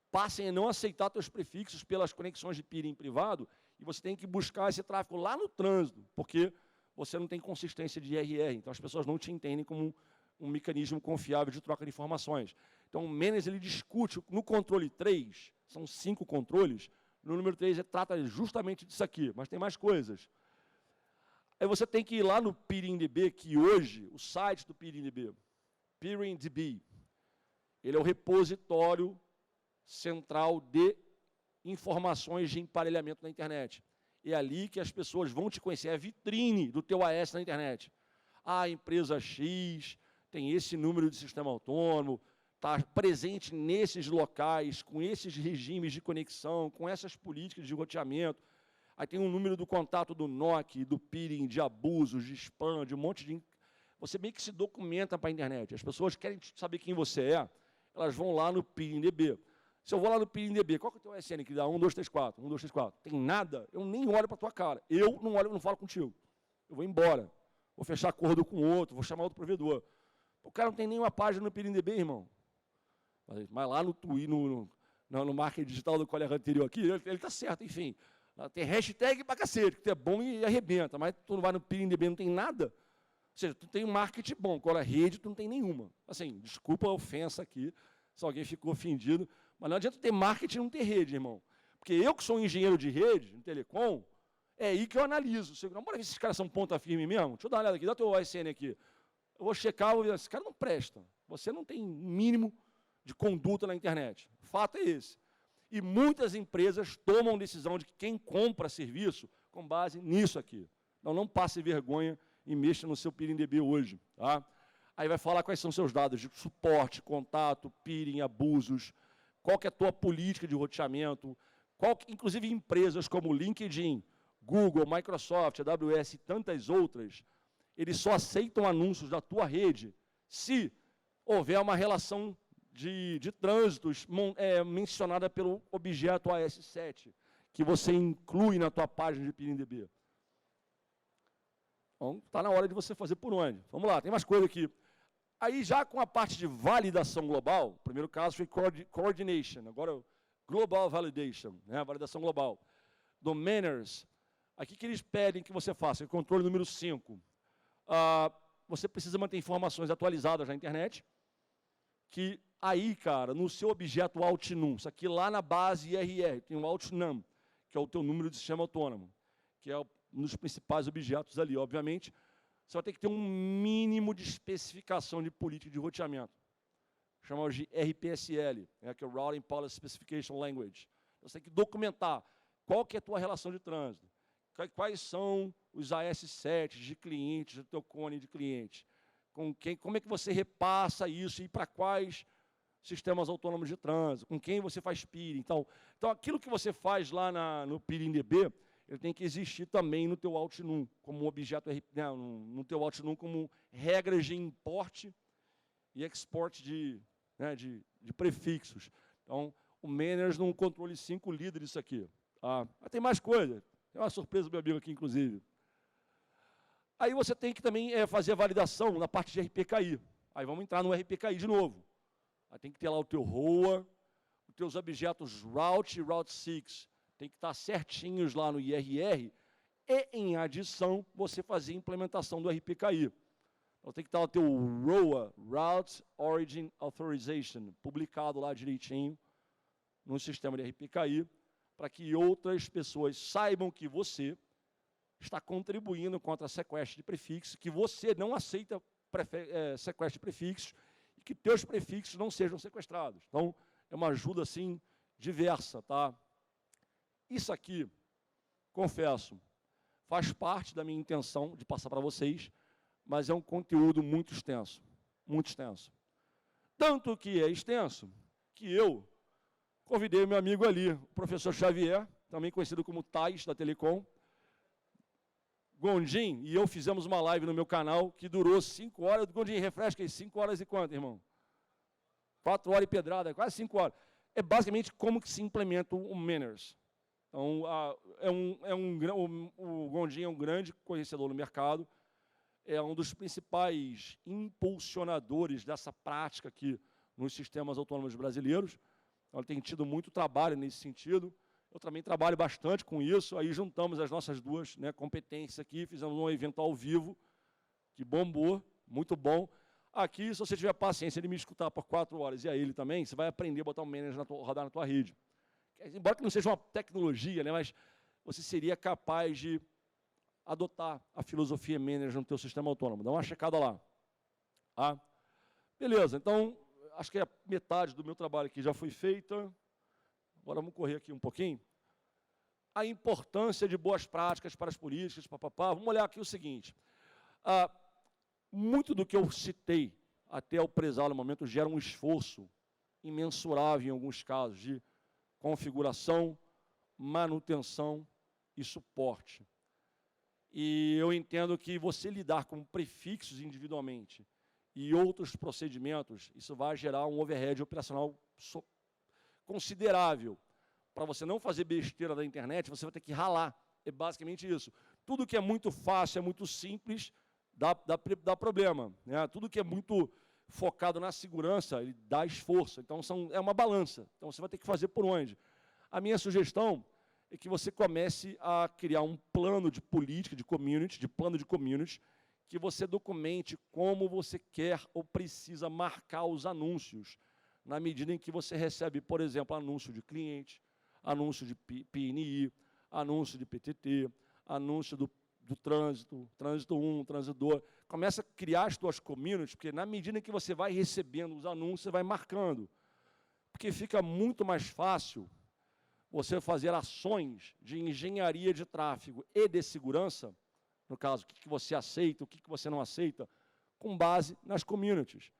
passem a não aceitar seus prefixos pelas conexões de peering privado e você tem que buscar esse tráfego lá no trânsito, porque você não tem consistência de IRR, então as pessoas não te entendem como um mecanismo confiável de troca de informações. Então, o Menes ele discute, no controle 3, são 5 controles, no número 3 ele trata justamente disso aqui, mas tem mais coisas. Aí você tem que ir lá no PeeringDB, que hoje, o site do PeeringDB, PeeringDB, ele é o repositório central de informações de emparelhamento na internet. É ali que as pessoas vão te conhecer, é a vitrine do teu AS na internet. A empresa X tem esse número de sistema autônomo, está presente nesses locais, com esses regimes de conexão, com essas políticas de roteamento. Aí tem um número do contato do NOC, do peering, de abusos, de spam, de um monte de... Você meio que se documenta para a internet. As pessoas querem saber quem você é, elas vão lá no PeeringDB. Se eu vou lá no PeeringDB, qual que é o teu SN que dá 1, 2, 3, 4, 1, 2, 3, 4? Tem nada, eu nem olho para a tua cara. Eu não olho, eu não falo contigo. Eu vou embora. Vou fechar acordo com outro, vou chamar outro provedor. O cara não tem nenhuma página no PeeringDB, irmão. Mas lá no Twitter, no marketing digital do colega anterior aqui, ele está certo, enfim. Tem hashtag pra cacete, que é bom e arrebenta, mas tu não vai no PeeringDB, não tem nada. Ou seja, tu tem um marketing bom, agora a rede tu não tem nenhuma. Assim, desculpa a ofensa aqui, se alguém ficou ofendido, mas não adianta ter marketing e não ter rede, irmão. Porque eu que sou um engenheiro de rede, em telecom, é aí que eu analiso. Não, bora ver se esses caras são ponta firme mesmo. Deixa eu dar uma olhada aqui, dá teu OSN aqui. Eu vou checar, vou ver, esse cara não presta. Você não tem mínimo de conduta na internet. O fato é esse. E muitas empresas tomam decisão de que quem compra serviço com base nisso aqui. Então, não passe vergonha e mexa no seu PeeringDB hoje. Tá? Aí vai falar quais são seus dados de suporte, contato, peering, abusos, qual que é a tua política de roteamento, inclusive empresas como LinkedIn, Google, Microsoft, AWS e tantas outras, eles só aceitam anúncios da tua rede se houver uma relação de trânsitos mencionada pelo objeto AS7, que você inclui na tua página de PeeringDB. Então, está na hora de você fazer por onde. Vamos lá, tem mais coisa aqui. Aí, já com a parte de validação global, o primeiro caso foi coordination, agora global validation, né, a validação global. Domainers, aqui que eles pedem que você faça, controle número 5. Você precisa manter informações atualizadas na internet, que aí, cara, no seu objeto OutNum, isso aqui lá na base IRR, tem o OutNum, que é o teu número de sistema autônomo, que é um dos principais objetos ali, obviamente. Você vai ter que ter um mínimo de especificação de política de roteamento. Chamamos de RPSL, que é o Routing Policy Specification Language. Você tem que documentar qual que é a tua relação de trânsito, quais são os AS7 de clientes, do teu cone de cliente, como é que você repassa isso e para quais sistemas autônomos de trânsito, com quem você faz peering. Então aquilo que você faz lá no PeeringDB, ele tem que existir também no teu Alt-Num, como um objeto, né, no teu Alt-Num, como regras de import e export de prefixos. Então, o Manners no controle 5 líder isso aqui. Mas tem mais coisa. Tem uma surpresa do meu amigo aqui, inclusive. Aí você tem que também fazer a validação na parte de RPKI. Aí vamos entrar no RPKI de novo. Aí tem que ter lá o teu ROA, os teus objetos route e route 6. Tem que estar certinhos lá no IRR. E, em adição, você fazer a implementação do RPKI. Então tem que estar o teu ROA, Route Origin Authorization, publicado lá direitinho no sistema de RPKI, para que outras pessoas saibam que você está contribuindo contra sequestro de prefixo, que você não aceita sequestro de prefixos e que teus prefixos não sejam sequestrados. Então, é uma ajuda, assim, diversa, tá? Isso aqui, confesso, faz parte da minha intenção de passar para vocês, mas é um conteúdo muito extenso, muito extenso. Tanto que é extenso, que eu convidei o meu amigo ali, o professor Xavier, também conhecido como Tais da Telecom, Gondim, e eu fizemos uma live no meu canal que durou 5 horas. Gondim, refresca aí, 5 horas e quanto, irmão? 4 horas e pedrada, quase 5 horas. É basicamente como que se implementa o Manners. Então, o Gondim é um grande conhecedor no mercado, é um dos principais impulsionadores dessa prática aqui nos sistemas autônomos brasileiros. Então, ele tem tido muito trabalho nesse sentido. Eu também trabalho bastante com isso. Aí juntamos as nossas duas competências aqui, fizemos um evento ao vivo, que bombou, muito bom. Aqui, se você tiver paciência de me escutar por 4 horas, e a ele também, você vai aprender a botar um manager rodar na tua rede. Embora que não seja uma tecnologia, mas você seria capaz de adotar a filosofia manager no teu sistema autônomo. Dá uma checada lá. Beleza, então, acho que a metade do meu trabalho aqui já foi feita. Agora vamos correr aqui um pouquinho. A importância de boas práticas para as políticas, Vamos olhar aqui o seguinte. Muito do que eu citei até o prezado momento gera um esforço imensurável em alguns casos de configuração, manutenção e suporte. E eu entendo que você lidar com prefixos individualmente e outros procedimentos, isso vai gerar um overhead operacional considerável. Para você não fazer besteira da internet, você vai ter que ralar. É basicamente isso. Tudo que é muito fácil, é muito simples, dá problema. Né? Tudo que é muito focado na segurança, ele dá esforço. Então, é uma balança. Então, você vai ter que fazer por onde? A minha sugestão é que você comece a criar um plano de política, de plano de community, que você documente como você quer ou precisa marcar os anúncios, na medida em que você recebe, por exemplo, anúncio de cliente, anúncio de PNI, anúncio de PTT, anúncio do trânsito, trânsito 1, trânsito 2. Começa a criar as suas communities, porque na medida em que você vai recebendo os anúncios, você vai marcando. Porque fica muito mais fácil você fazer ações de engenharia de tráfego e de segurança, no caso, o que você aceita, o que você não aceita, com base nas communities.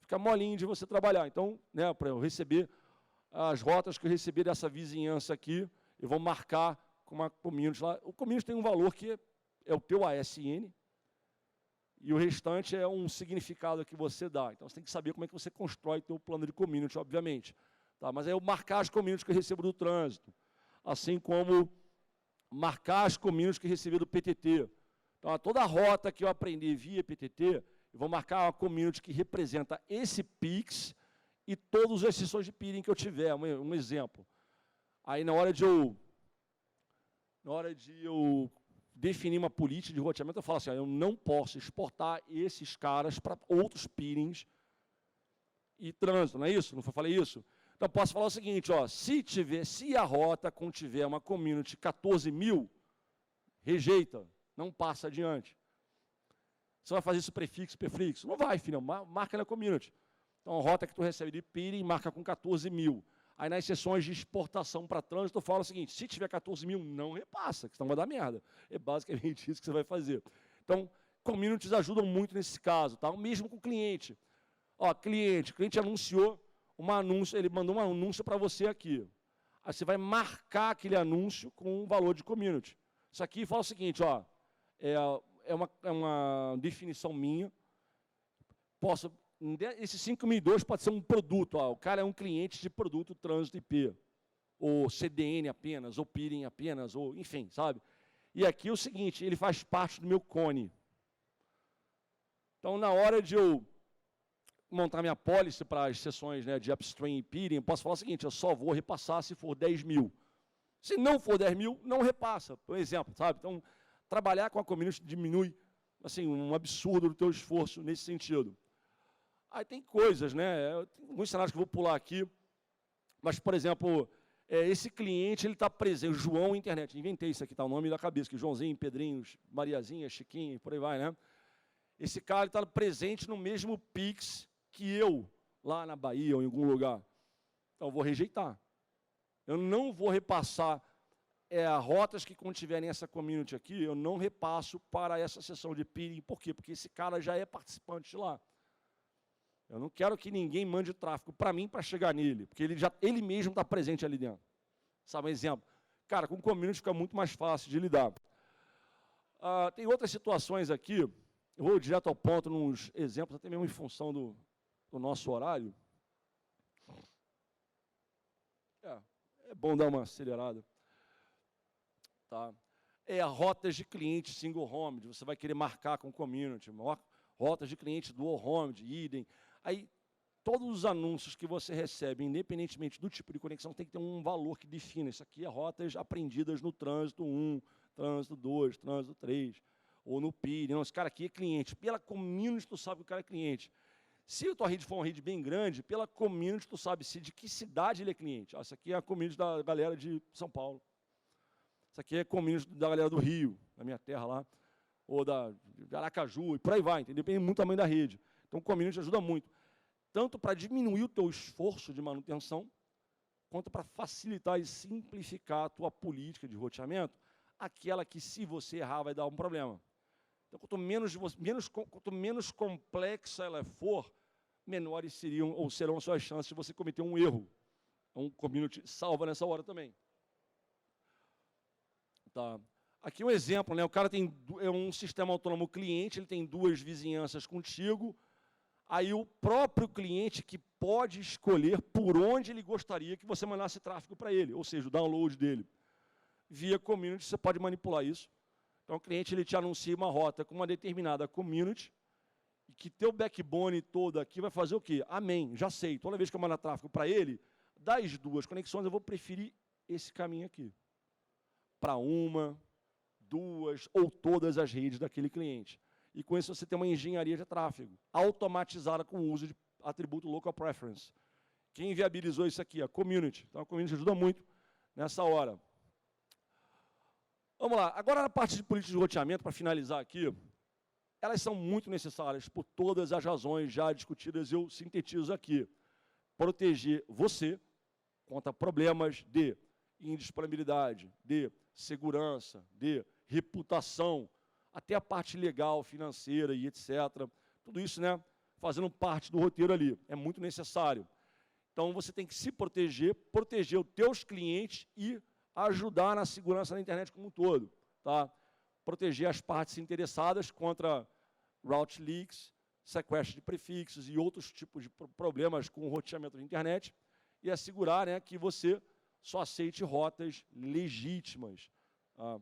Fica molinho de você trabalhar. Então, para eu receber as rotas que eu receber dessa vizinhança aqui, eu vou marcar com uma community lá. O community tem um valor que é o teu ASN, e o restante é um significado que você dá. Então, você tem que saber como é que você constrói o teu plano de community, obviamente. Tá? Mas é eu marcar as communities que eu recebo do trânsito, assim como marcar as communities que eu recebi do PTT. Então, toda a rota que eu aprendi via PTT, eu vou marcar uma community que representa esse PIX e todas as sessões de peering que eu tiver, um exemplo. Aí, na hora de eu definir uma política de roteamento, eu falo assim, eu não posso exportar esses caras para outros peerings e trânsito, não é isso? Não falei isso? Então, posso falar o seguinte, se a rota contiver uma community 14.000, rejeita, não passa adiante. Você vai fazer isso prefixo, prefixo? Não vai, filhão, marca na community. Então, a rota que tu recebe de peering marca com 14.000. Aí, nas sessões de exportação para trânsito, eu falo o seguinte, se tiver 14.000, não repassa, que senão vai dar merda. É basicamente isso que você vai fazer. Então, communities ajudam muito nesse caso, tá? O mesmo com o cliente. O cliente anunciou ele mandou um anúncio para você aqui. Aí você vai marcar aquele anúncio com um valor de community. Isso aqui fala o seguinte, ó, é uma definição minha. Esse 5002 pode ser um produto, ó, o cara é um cliente de produto trânsito IP, ou CDN apenas, ou peering apenas, ou enfim, sabe? E aqui é o seguinte, ele faz parte do meu cone. Então, na hora de eu montar minha policy para as sessões, né, de upstream e peering, eu posso falar o seguinte, eu só vou repassar se for 10 mil. Se não for 10 mil, não repassa, por exemplo, sabe? Então, trabalhar com a community diminui, assim, um absurdo do teu esforço nesse sentido. Aí tem coisas, né? Tem alguns cenários que eu vou pular aqui, mas, por exemplo, esse cliente, ele está presente, o João Internet, inventei isso aqui, tá o nome da cabeça, que Joãozinho, Pedrinhos, Mariazinha, Chiquinho, por aí vai, né? Esse cara está presente no mesmo Pix que eu, lá na Bahia ou em algum lugar. Então, eu vou rejeitar. Eu não vou repassar rotas que contiverem essa community aqui, eu não repasso para essa sessão de peering. Por quê? Porque esse cara já é participante lá. Eu não quero que ninguém mande tráfego para mim para chegar nele, porque ele mesmo está presente ali dentro. Sabe um exemplo? Cara, com community fica muito mais fácil de lidar. Tem outras situações aqui, eu vou direto ao ponto, nos exemplos, até mesmo em função do nosso horário. É bom dar uma acelerada. Tá? Rotas de cliente single home, você vai querer marcar com community, rotas de cliente dual home, idem. Aí, todos os anúncios que você recebe, independentemente do tipo de conexão, tem que ter um valor que defina. Isso aqui é rotas aprendidas no trânsito 1, trânsito 2, trânsito 3, ou no PIR. Não, esse cara aqui é cliente. Pela community, tu sabe que o cara é cliente. Se a tua rede for uma rede bem grande, pela community, tu sabe de que cidade ele é cliente. Isso aqui é a community da galera de São Paulo. Isso aqui é a community da galera do Rio, da minha terra lá, ou de Aracaju, e por aí vai, entendeu? Depende muito do tamanho da rede. Então, o community ajuda muito, tanto para diminuir o teu esforço de manutenção, quanto para facilitar e simplificar a tua política de roteamento, aquela que, se você errar, vai dar um problema. Então, quanto menos complexa ela for, menores seriam ou serão as suas chances de você cometer um erro. Então, o community salva nessa hora também. Tá. Aqui um exemplo, né? O cara é um sistema autônomo cliente, ele tem 2 vizinhanças contigo, aí o próprio cliente que pode escolher por onde ele gostaria que você mandasse tráfego para ele, ou seja, o download dele. Via community, você pode manipular isso. Então, o cliente ele te anuncia uma rota com uma determinada community, e que teu backbone todo aqui vai fazer o quê? Amém, já sei. Toda vez que eu mandar tráfego para ele, das 2 conexões, eu vou preferir esse caminho aqui. Para 1, 2 ou todas as redes daquele cliente. E com isso você tem uma engenharia de tráfego, automatizada com o uso de atributo Local Preference. Quem viabilizou isso aqui? A community. Então, a community ajuda muito nessa hora. Vamos lá. Agora, na parte de políticas de roteamento, para finalizar aqui, elas são muito necessárias por todas as razões já discutidas, eu sintetizo aqui. Proteger você contra problemas de indisponibilidade, de segurança, de reputação, até a parte legal, financeira e etc. Tudo isso, né, fazendo parte do roteiro ali. É muito necessário. Então, você tem que se proteger, proteger os teus clientes e ajudar na segurança da internet como um todo. Tá? Proteger as partes interessadas contra route leaks, sequestro de prefixos e outros tipos de problemas com o roteamento da internet e assegurar, né, que você só aceite rotas legítimas. Tá?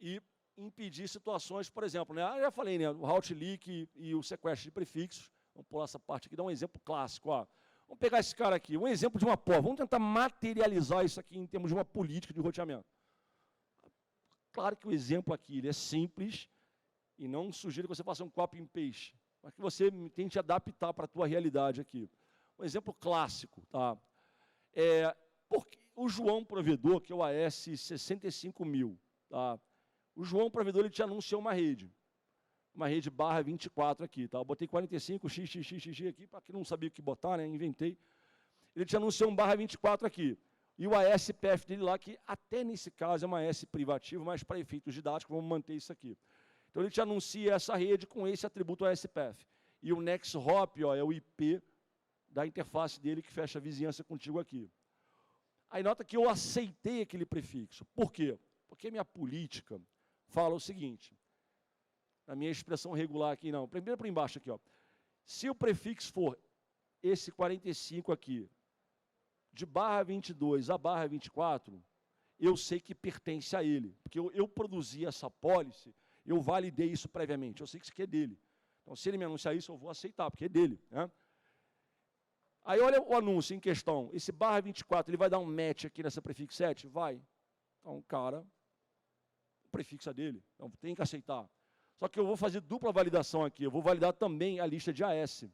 E impedir situações, por exemplo, né, eu já falei, né, o route leak e o sequestro de prefixos. Vamos pular essa parte aqui, dar um exemplo clássico. Ó. Vamos pegar esse cara aqui, um exemplo de uma prova. Vamos tentar materializar isso aqui em termos de uma política de roteamento. Claro que o exemplo aqui ele é simples e não sugiro que você faça um copy and paste, mas que você tente adaptar para a tua realidade aqui. Um exemplo clássico. Tá? Porque o João Provedor, que é o AS 65000, tá? O João Provedor ele te anunciou uma rede barra 24 aqui, tá? Eu botei 45, x aqui, para quem não sabia o que botar, né? Inventei. Ele te anunciou um barra 24 aqui. E o ASPF dele lá, que até nesse caso é uma AS privativo, mas para efeitos didáticos, vamos manter isso aqui. Então ele te anuncia essa rede com esse atributo ASPF. E o next hop, ó, é o IP da interface dele que fecha a vizinhança contigo aqui. Aí nota que eu aceitei aquele prefixo. Por quê? Porque a minha política fala o seguinte, na minha expressão regular aqui, não, primeiro para embaixo aqui, ó. Se o prefixo for esse 45 aqui, de barra 22 a barra 24, eu sei que pertence a ele, porque eu produzi essa pólice, eu validei isso previamente, eu sei que isso aqui é dele. Então, se ele me anunciar isso, eu vou aceitar, porque é dele, né? Aí, olha o anúncio em questão, esse barra 24, ele vai dar um match aqui nessa prefixo 7? Vai. Então, cara, o prefixo é dele, então tem que aceitar. Só que eu vou fazer dupla validação aqui, eu vou validar também a lista de AS.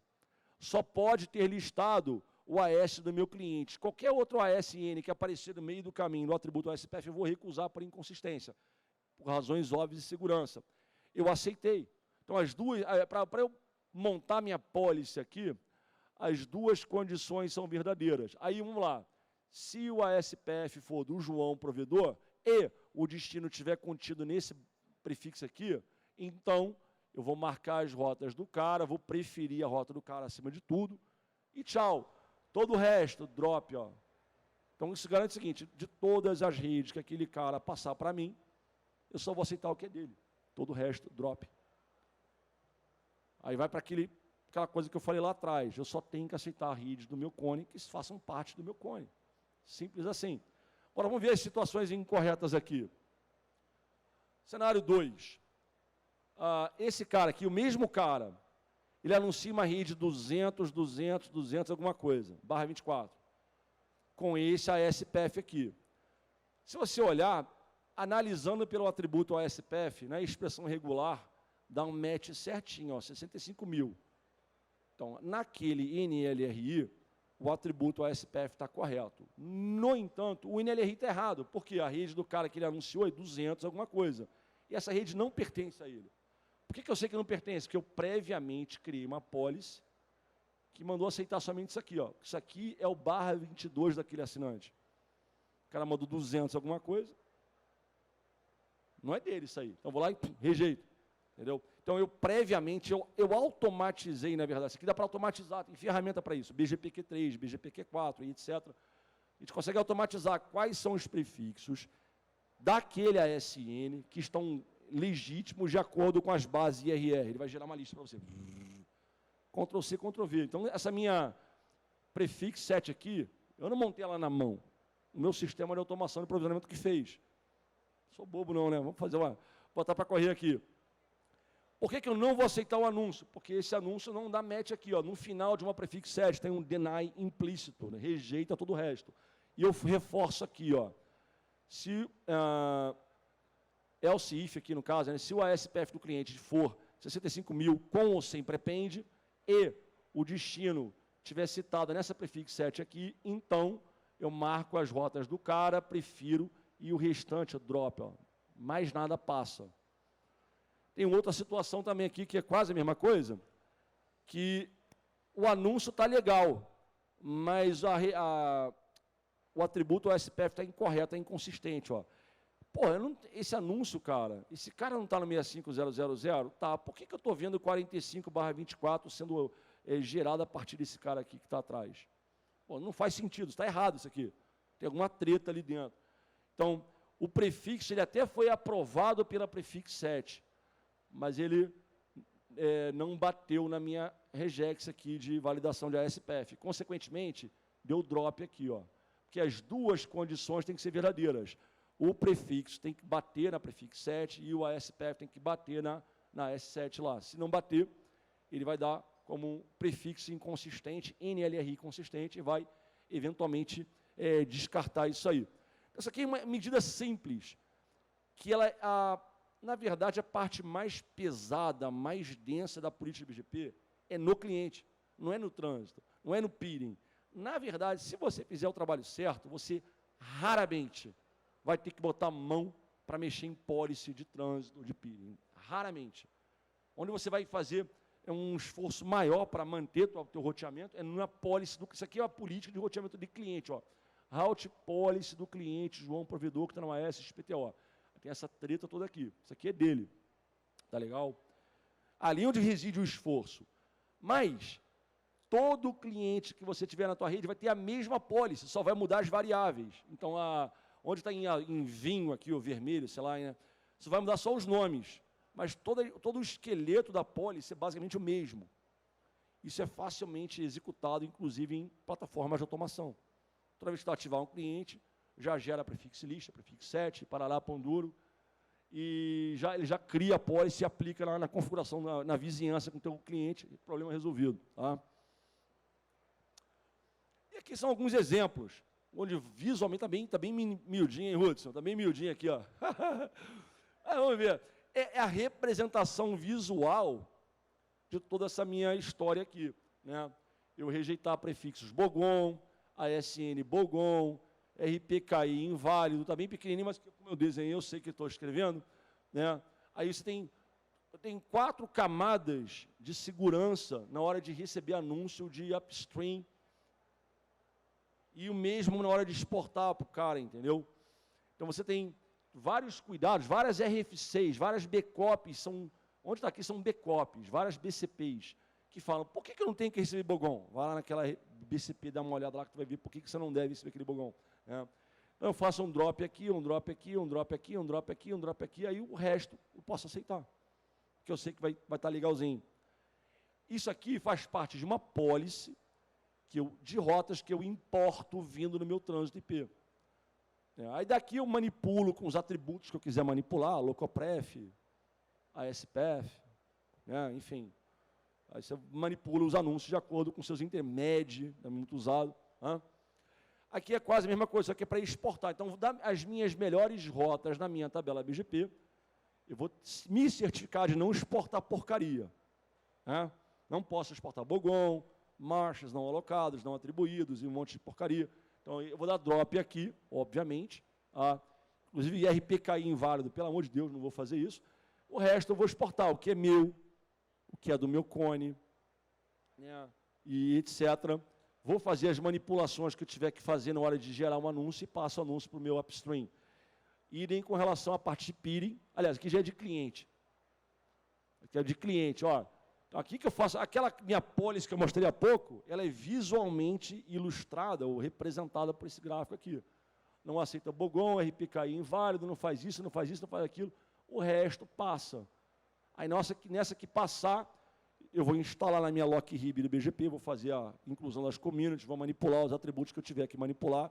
Só pode ter listado o AS do meu cliente. Qualquer outro ASN que aparecer no meio do caminho no atributo ASPF, eu vou recusar por inconsistência, por razões óbvias de segurança. Eu aceitei. Então, as duas, para eu montar minha pólice aqui, as duas condições são verdadeiras. Aí, vamos lá. Se o ASPF for do João provedor e o destino estiver contido nesse prefixo aqui, então eu vou marcar as rotas do cara, vou preferir a rota do cara acima de tudo, e tchau. Todo o resto, drop, ó. Então, isso garante o seguinte, de todas as redes que aquele cara passar para mim, eu só vou aceitar o que é dele. Todo o resto, drop. Aí vai para aquela coisa que eu falei lá atrás, eu só tenho que aceitar redes do meu cone que façam parte do meu cone. Simples assim. Agora, vamos ver as situações incorretas aqui. Cenário 2. Esse cara aqui, o mesmo cara, ele anuncia uma rede 200, 200, 200, alguma coisa, barra 24, com esse ASPF aqui. Se você olhar, analisando pelo atributo ASPF, na expressão regular, dá um match certinho, ó, 65 mil. Então, naquele NLRI, o atributo ASPF está correto. No entanto, o NLRI está errado, porque a rede do cara que ele anunciou é 200, alguma coisa. E essa rede não pertence a ele. Por que eu sei que não pertence? Porque eu previamente criei uma pólice que mandou aceitar somente isso aqui, ó. Isso aqui é o barra 22 daquele assinante. O cara mandou 200 alguma coisa. Não é dele isso aí. Então, eu vou lá e rejeito. Entendeu? Então, eu previamente, eu automatizei, na verdade. Isso aqui dá para automatizar, tem ferramenta para isso. BGPQ3, BGPQ4, e etc. A gente consegue automatizar quais são os prefixos daquele ASN que estão legítimos de acordo com as bases IRR. Ele vai gerar uma lista para você. Ctrl+C, Ctrl+V. Então, essa minha prefix 7 aqui, eu não montei ela na mão. O meu sistema de automação de provisionamento que fez. Sou bobo não, né? Vamos fazer botar para correr aqui. Por que eu não vou aceitar o anúncio? Porque esse anúncio não dá match aqui, ó. No final de uma prefix 7 tem um deny implícito, né? Rejeita todo o resto. E eu reforço aqui, ó. Se else if aqui no caso, né? Se o ASPF do cliente for 65 mil com ou sem prepende e o destino tiver citado nessa prefix 7 aqui, então eu marco as rotas do cara, prefiro, e o restante eu drop, ó. Mais nada passa. Tem outra situação também aqui, que é quase a mesma coisa, que o anúncio está legal, mas o atributo ASPF está incorreto, está inconsistente. Ó. Pô, esse anúncio, cara, esse cara não está no 65000? Tá, por que eu estou vendo 45/24 sendo gerado a partir desse cara aqui que está atrás? Pô, não faz sentido, está errado isso aqui. Tem alguma treta ali dentro. Então, o prefixo, ele até foi aprovado pela prefix 7, mas ele não bateu na minha regex aqui de validação de ASPF. Consequentemente, deu drop aqui, ó. Porque as duas condições têm que ser verdadeiras. O prefixo tem que bater na prefix 7 e o ASPF tem que bater na S7 lá. Se não bater, ele vai dar como um prefixo inconsistente, NLRI consistente, e vai, eventualmente, descartar isso aí. Essa aqui é uma medida simples, que ela na verdade, a parte mais pesada, mais densa da política do BGP é no cliente, não é no trânsito, não é no peering. Na verdade, se você fizer o trabalho certo, você raramente vai ter que botar a mão para mexer em policy de trânsito, de peering. Raramente. Onde você vai fazer um esforço maior para manter o teu roteamento é numa policy, isso aqui é uma política de roteamento de cliente, ó. Route policy do cliente, João provedor, que está no AS, XPTO. Tem essa treta toda aqui. Isso aqui é dele. Tá legal? Ali onde reside o esforço. Mas, todo cliente que você tiver na tua rede vai ter a mesma apólice, só vai mudar as variáveis. Então, onde está em vinho aqui, o vermelho, sei lá, né? Você vai mudar só os nomes, mas todo o esqueleto da apólice é basicamente o mesmo. Isso é facilmente executado, inclusive em plataformas de automação. Toda vez que você ativar um cliente, já gera prefixo lista, prefixo set, parará, pão duro, e ele já cria a apólice e aplica na configuração, na vizinhança com o teu cliente, problema resolvido. Tá? E aqui são alguns exemplos, onde visualmente está bem miudinho, hein, Hudson? Está bem miudinho aqui, ó. Vamos ver. É a representação visual de toda essa minha história aqui. Né? Eu rejeitar prefixos bogon, ASN bogon, RPKI inválido, está bem pequenininho, mas como eu desenhei, eu sei que estou escrevendo. Né? Aí você tem 4 camadas de segurança na hora de receber anúncio de upstream e o mesmo na hora de exportar para o cara, entendeu? Então você tem vários cuidados, várias RF6, várias backups, onde está aqui são backups, várias BCPs, que falam, por que eu não tenho que receber bogon? Vai lá naquela BCP, dá uma olhada lá que tu vai ver por que você não deve receber aquele bogon. Né? Então eu faço um drop aqui, um drop aqui, um drop aqui, um drop aqui, um drop aqui, aí o resto eu posso aceitar, porque eu sei que vai estar legalzinho. Isso aqui faz parte de uma policy de rotas que eu importo vindo no meu trânsito IP. Aí daqui eu manipulo com os atributos que eu quiser manipular, locopref, ASPF, né, enfim. Aí você manipula os anúncios de acordo com seus intermédios, é muito usado. Né? Aqui é quase a mesma coisa, só que é para exportar. Então, vou dar as minhas melhores rotas na minha tabela BGP, eu vou me certificar de não exportar porcaria. Né? Não posso exportar bogon, marchas não alocados, não atribuídos e um monte de porcaria. Então, eu vou dar drop aqui, obviamente. Inclusive, RPKI inválido, pelo amor de Deus, não vou fazer isso. O resto eu vou exportar, o que é meu, o que é do meu cone, né, e etc. Vou fazer as manipulações que eu tiver que fazer na hora de gerar um anúncio e passo o anúncio para o meu upstream. Idem com relação à parte de peering. Aliás, aqui já é de cliente. Aqui é de cliente, ó. Então, aqui que eu faço, aquela minha policy que eu mostrei há pouco, ela é visualmente ilustrada ou representada por esse gráfico aqui. Não aceita bogon, RPKI inválido, não faz isso, não faz isso, não faz aquilo. O resto passa. Aí nessa que passar, eu vou instalar na minha Lock-RIB do BGP, vou fazer a inclusão das communities, vou manipular os atributos que eu tiver que manipular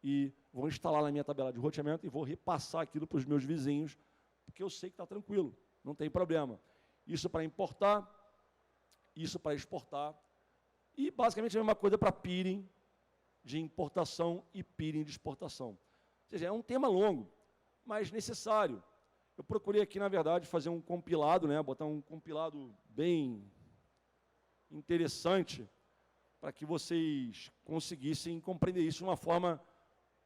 e vou instalar na minha tabela de roteamento e vou repassar aquilo para os meus vizinhos, porque eu sei que está tranquilo, não tem problema. Isso para importar, isso para exportar, e basicamente a mesma coisa para peering de importação e peering de exportação. Ou seja, é um tema longo, mas necessário. Eu procurei aqui, na verdade, fazer um compilado, né, botar um compilado bem interessante, para que vocês conseguissem compreender isso de uma forma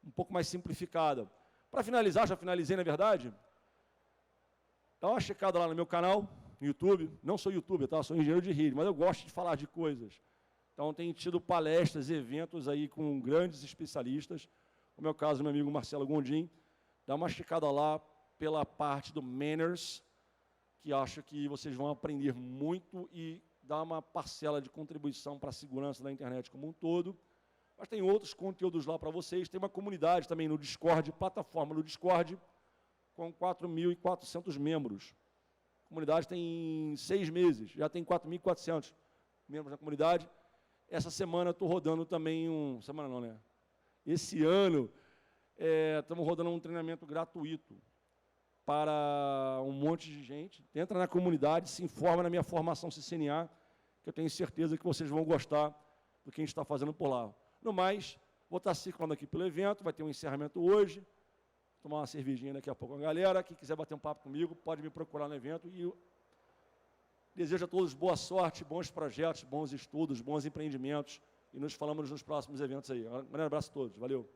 um pouco mais simplificada. Para finalizar, já finalizei, na verdade, dá uma checada lá no meu canal, no YouTube. Não sou youtuber, tá? Sou engenheiro de rede, mas eu gosto de falar de coisas. Então, tenho tido palestras, eventos aí com grandes especialistas, no meu caso, meu amigo Marcelo Gondim. Dá uma checada lá pela parte do Manners, que acho que vocês vão aprender muito e dar uma parcela de contribuição para a segurança da internet como um todo. Mas tem outros conteúdos lá para vocês. Tem uma comunidade também no Discord, plataforma no Discord, com 4.400 membros. A comunidade tem 6 meses, já tem 4.400 membros na comunidade. Essa semana eu estou rodando também semana não, né? Esse ano, estamos rodando um treinamento gratuito para um monte de gente. Entra na comunidade, se informa na minha formação CCNA, que eu tenho certeza que vocês vão gostar do que a gente está fazendo por lá. No mais, vou estar circulando aqui pelo evento, vai ter um encerramento hoje, tomar uma cervejinha daqui a pouco com a galera. Quem quiser bater um papo comigo, pode me procurar no evento. E eu desejo a todos boa sorte, bons projetos, bons estudos, bons empreendimentos. E nos falamos nos próximos eventos aí. Um grande abraço a todos. Valeu.